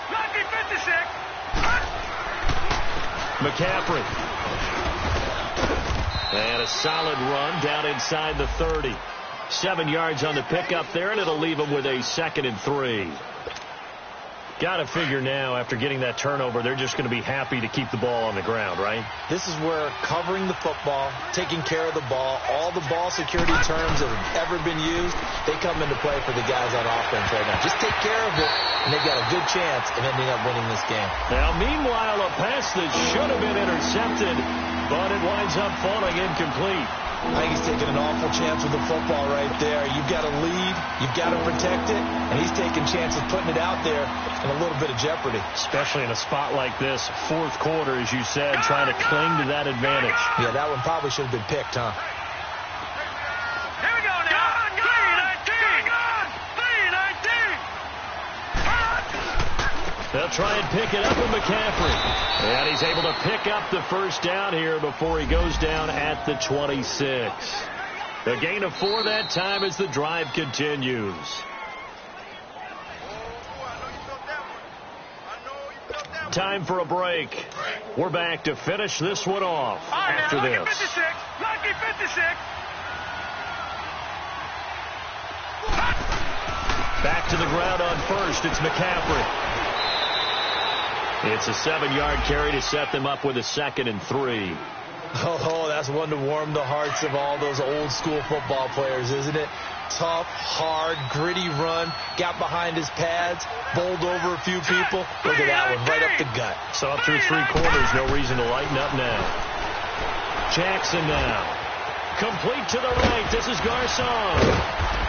McCaffrey. And a solid run down inside the 30. 7 yards on the pickup there, and it'll leave them with a 2nd and 3. Got to figure now, after getting that turnover, they're just going to be happy to keep the ball on the ground, right? This is where covering the football, taking care of the ball, all the ball security terms that have ever been used, they come into play for the guys on offense right now. Just take care of it, and they've got a good chance of ending up winning this game. Now, meanwhile, a pass that should have been intercepted, but it winds up falling incomplete. I think he's taking an awful chance with the football right there. You've got to lead. You've got to protect it. And he's taking chances putting it out there in a little bit of jeopardy. Especially in a spot like this, fourth quarter, as you said, trying to cling to that advantage. Yeah, that one probably should have been picked, huh? Here we go now. 3-19. They'll try and pick it up with McCaffrey. And he's able to pick up the first down here before he goes down at the 26. A gain of 4 that time as the drive continues. Time for a break. We're back to finish this one off after this. Lucky 56. Back to the ground on first. It's McCaffrey. It's a 7-yard carry to set them up with a 2nd and 3. Oh, that's one to warm the hearts of all those old school football players, isn't it? Tough, hard, gritty run, got behind his pads, bowled over a few people. Look at that one, right up the gut. So up through 3 quarters, no reason to lighten up now. Jackson now. Complete to the right. This is Garcon.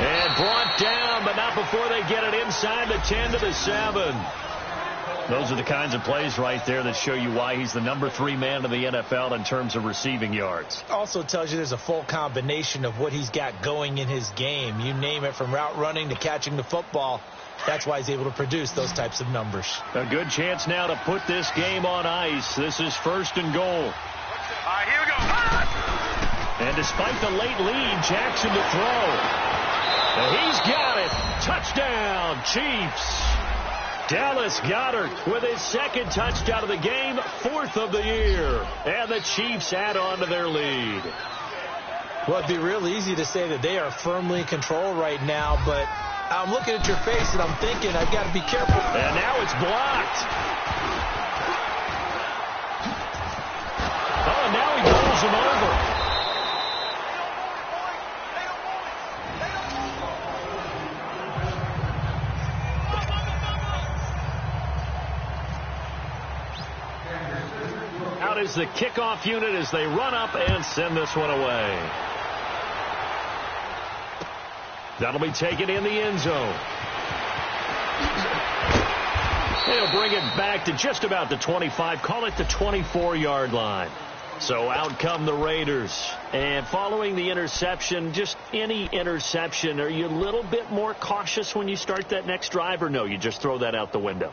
And brought down, but not before they get it inside the 10 to the 7. Those are the kinds of plays right there that show you why he's the number 3 man in the NFL in terms of receiving yards. Also tells you there's a full combination of what he's got going in his game. You name it, from route running to catching the football. That's why he's able to produce those types of numbers. A good chance now to put this game on ice. This is 1st and goal. All right, here we go. And despite the late lead, Jackson to throw. And he's got it. Touchdown, Chiefs. Dallas Goedert with his 2nd touchdown of the game, 4th of the year. And the Chiefs add on to their lead. Well, it'd be real easy to say that they are firmly in control right now, but I'm looking at your face and I'm thinking I've got to be careful. And now it's blocked. Oh, and now he pulls him over. Out is the kickoff unit as they run up and send this one away. That'll be taken in the end zone. They'll bring it back to just about the 25, call it the 24-yard line. So out come the Raiders. And following the interception, just any interception, are you a little bit more cautious when you start that next drive, or no, you just throw that out the window?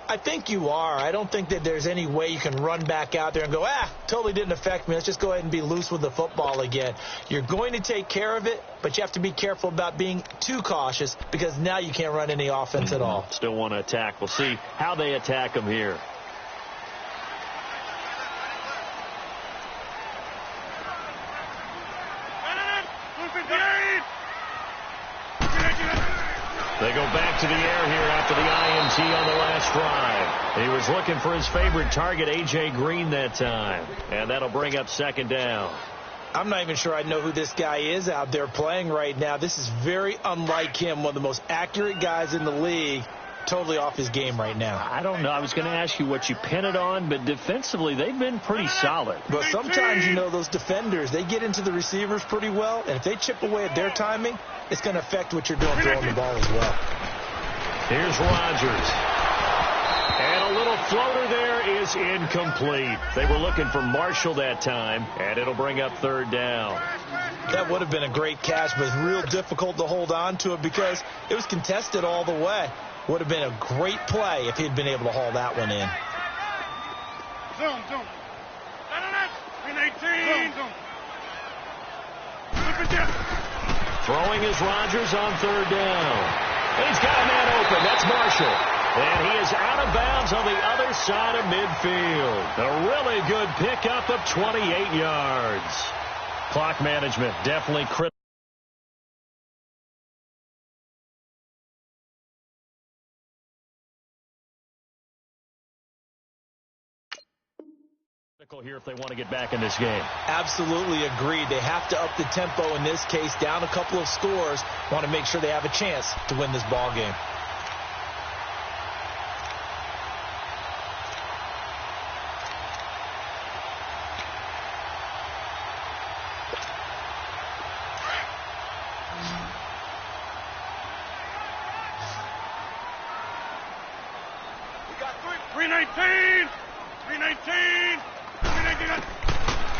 I think you are. I don't think that there's any way you can run back out there and go, totally didn't affect me. Let's just go ahead and be loose with the football again. You're going to take care of it, but you have to be careful about being too cautious because now you can't run any offense at all. Still want to attack. We'll see how they attack them here. They go back to the air here after the INT on the last drive. He was looking for his favorite target, A.J. Green, that time. And that'll bring up second down. I'm not even sure I know who this guy is out there playing right now. This is very unlike him, one of the most accurate guys in the league. Totally off his game right now. I don't know. I was going to ask you what you pin it on, but defensively, they've been pretty solid. But sometimes, those defenders, they get into the receivers pretty well, and if they chip away at their timing, it's going to affect what you're doing throwing the ball as well. Here's Rodgers. And a little floater there is incomplete. They were looking for Marshall that time, and it'll bring up third down. That would have been a great catch, but it's real difficult to hold on to it because it was contested all the way. Would have been a great play if he'd been able to haul that one in. Zoom. 18. Throwing is Rodgers on third down. And he's got a man open. That's Marshall. And he is out of bounds on the other side of midfield. A really good pickup of 28 yards. Clock management definitely critical. Here if they want to get back in this game. Absolutely agreed. They have to up the tempo in this case, down a couple of scores. Want to make sure they have a chance to win this ball game. We got 319.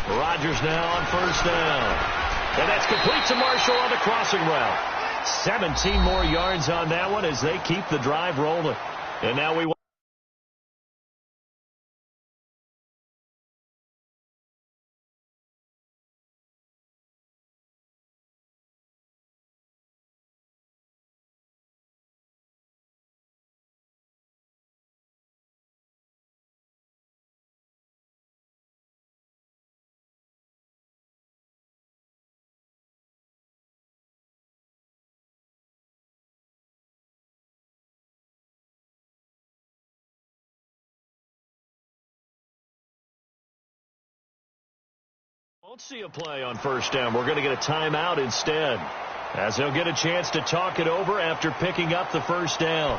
Rodgers now on first down. And that's complete to Marshall on the crossing route. 17 more yards on that one as they keep the drive rolling. And now we won't see a play on first down. We're going to get a timeout instead, as they'll get a chance to talk it over after picking up the first down.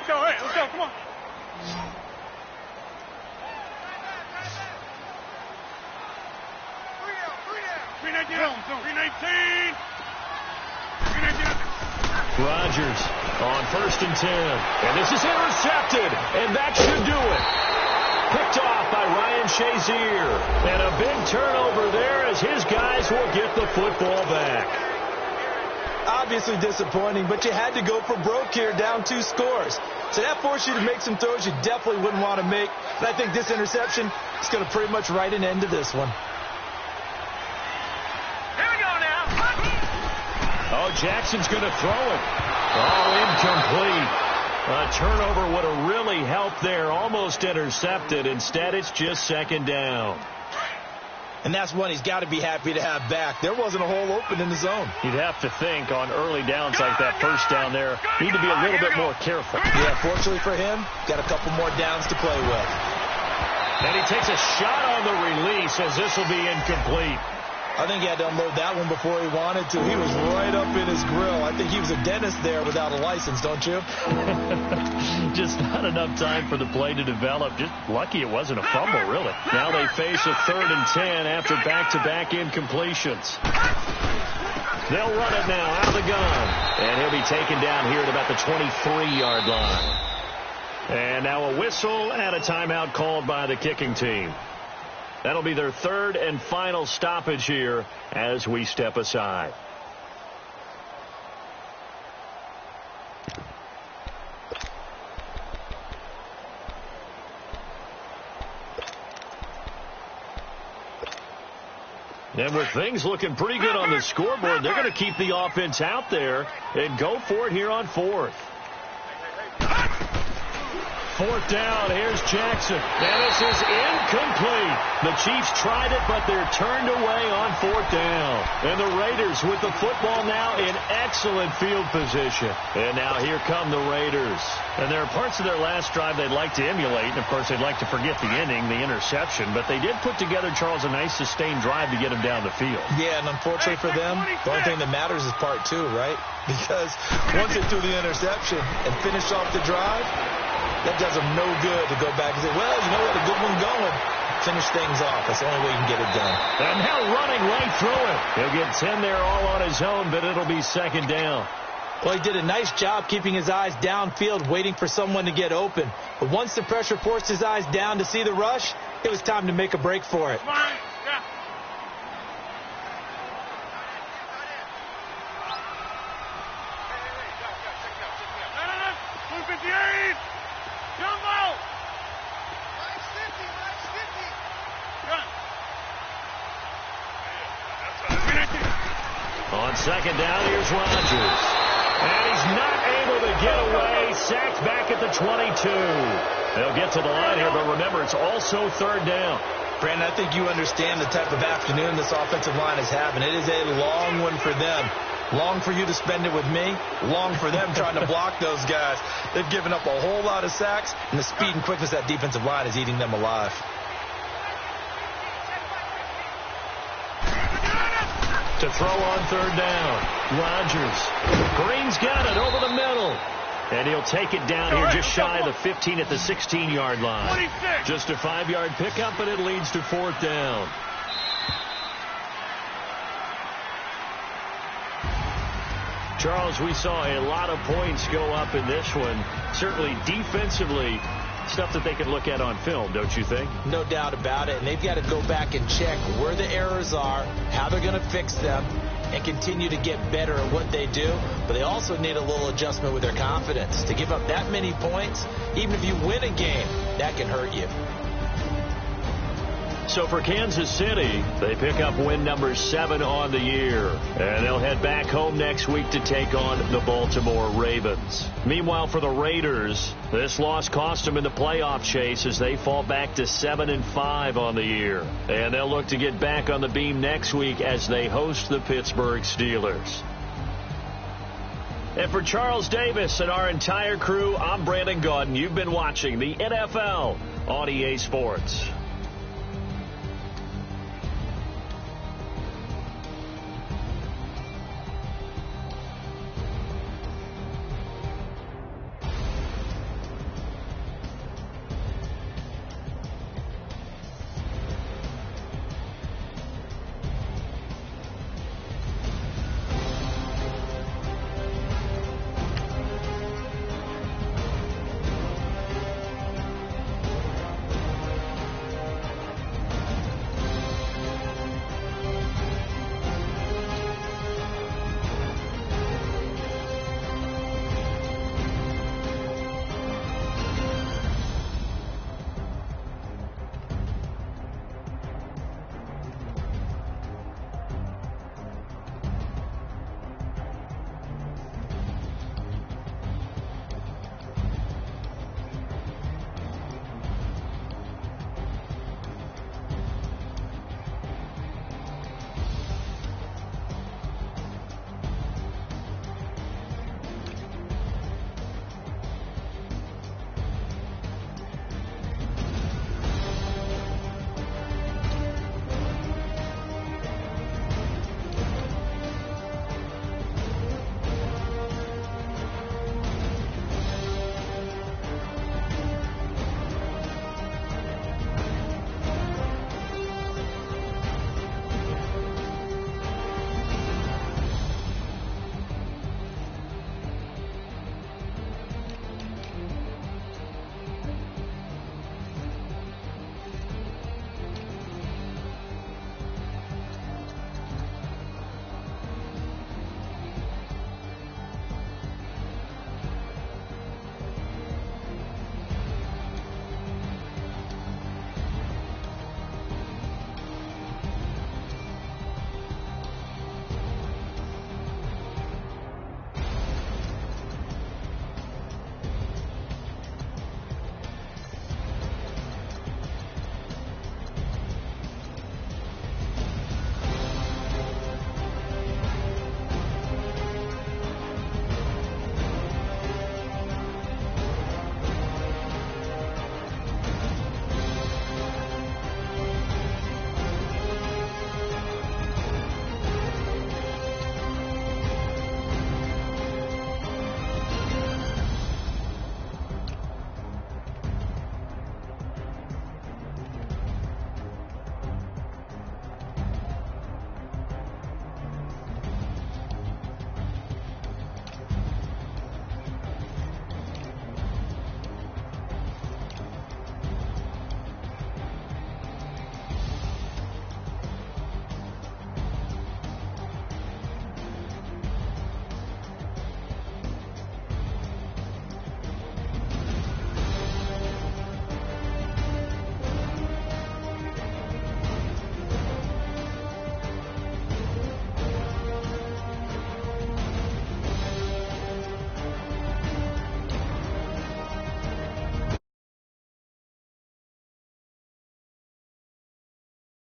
Let's go, come on. 319. Rodgers on 1st and 10. And this is intercepted, and that should do it. Picked off by Ryan Shazier. And a big turnover there as his guys will get the football back. Obviously disappointing, but you had to go for broke here, down 2 scores. So that forced you to make some throws you definitely wouldn't want to make. But I think this interception is going to pretty much write an end to this one. Oh, Jackson's going to throw it. Oh, incomplete. A turnover would have really helped there. Almost intercepted. Instead, it's just second down. And that's one he's got to be happy to have back. There wasn't a hole open in the zone. You'd have to think on early downs like that first down there, need to be a little bit more careful. Yeah, fortunately for him, got a couple more downs to play with. And he takes a shot on the release as this will be incomplete. I think he had to unload that one before he wanted to. He was right up in his grill. I think he was a dentist there without a license, don't you? Just not enough time for the play to develop. Just lucky it wasn't a fumble, really. Now they face a 3rd and 10 after back-to-back incompletions. They'll run it now out of the gun. And he'll be taken down here at about the 23-yard line. And now a whistle and a timeout called by the kicking team. That'll be their 3rd and final stoppage here as we step aside. And with things looking pretty good on the scoreboard, they're going to keep the offense out there and go for it here on fourth. Fourth down, here's Jackson. And this is incomplete. The Chiefs tried it, but they're turned away on fourth down. And the Raiders with the football now in excellent field position. And now here come the Raiders. And there are parts of their last drive they'd like to emulate. And, of course, they'd like to forget the inning, the interception. But they did put together, Charles, a nice sustained drive to get them down the field. Yeah, and unfortunately for them, the only thing that matters is part two, right? Because once they threw the interception and finished off the drive, that does them no good to go back and say, well, you know what, a good one going. Finish things off. That's the only way you can get it done. And now running right through it. He'll get 10 there all on his own, but it'll be second down. Well, he did a nice job keeping his eyes downfield, waiting for someone to get open. But once the pressure forced his eyes down to see the rush, it was time to make a break for it. On second down, here's Rodgers. And he's not able to get away. Sacked back at the 22. They'll get to the line here, but remember, it's also third down. Brandon, I think you understand the type of afternoon this offensive line is having. It is a long one for them. Long for you to spend it with me. Long for them trying to block those guys. They've given up a whole lot of sacks, and the speed and quickness of that defensive line is eating them alive. To throw on third down. Rodgers. Green's got it over the middle. And he'll take it down here just shy of the 15 at the 16-yard line. Just a 5-yard pickup, and it leads to fourth down. Charles, we saw a lot of points go up in this one. Certainly defensively, stuff that they can look at on film, don't you think? No doubt about it. And they've got to go back and check where the errors are, how they're going to fix them, and continue to get better at what they do. But they also need a little adjustment with their confidence. To give up that many points, even if you win a game, that can hurt you. So for Kansas City, they pick up win number 7 on the year. And they'll head back home next week to take on the Baltimore Ravens. Meanwhile, for the Raiders, this loss cost them in the playoff chase as they fall back to 7-5 on the year. And they'll look to get back on the beam next week as they host the Pittsburgh Steelers. And for Charles Davis and our entire crew, I'm Brandon Gaudin. You've been watching the NFL on EA Sports.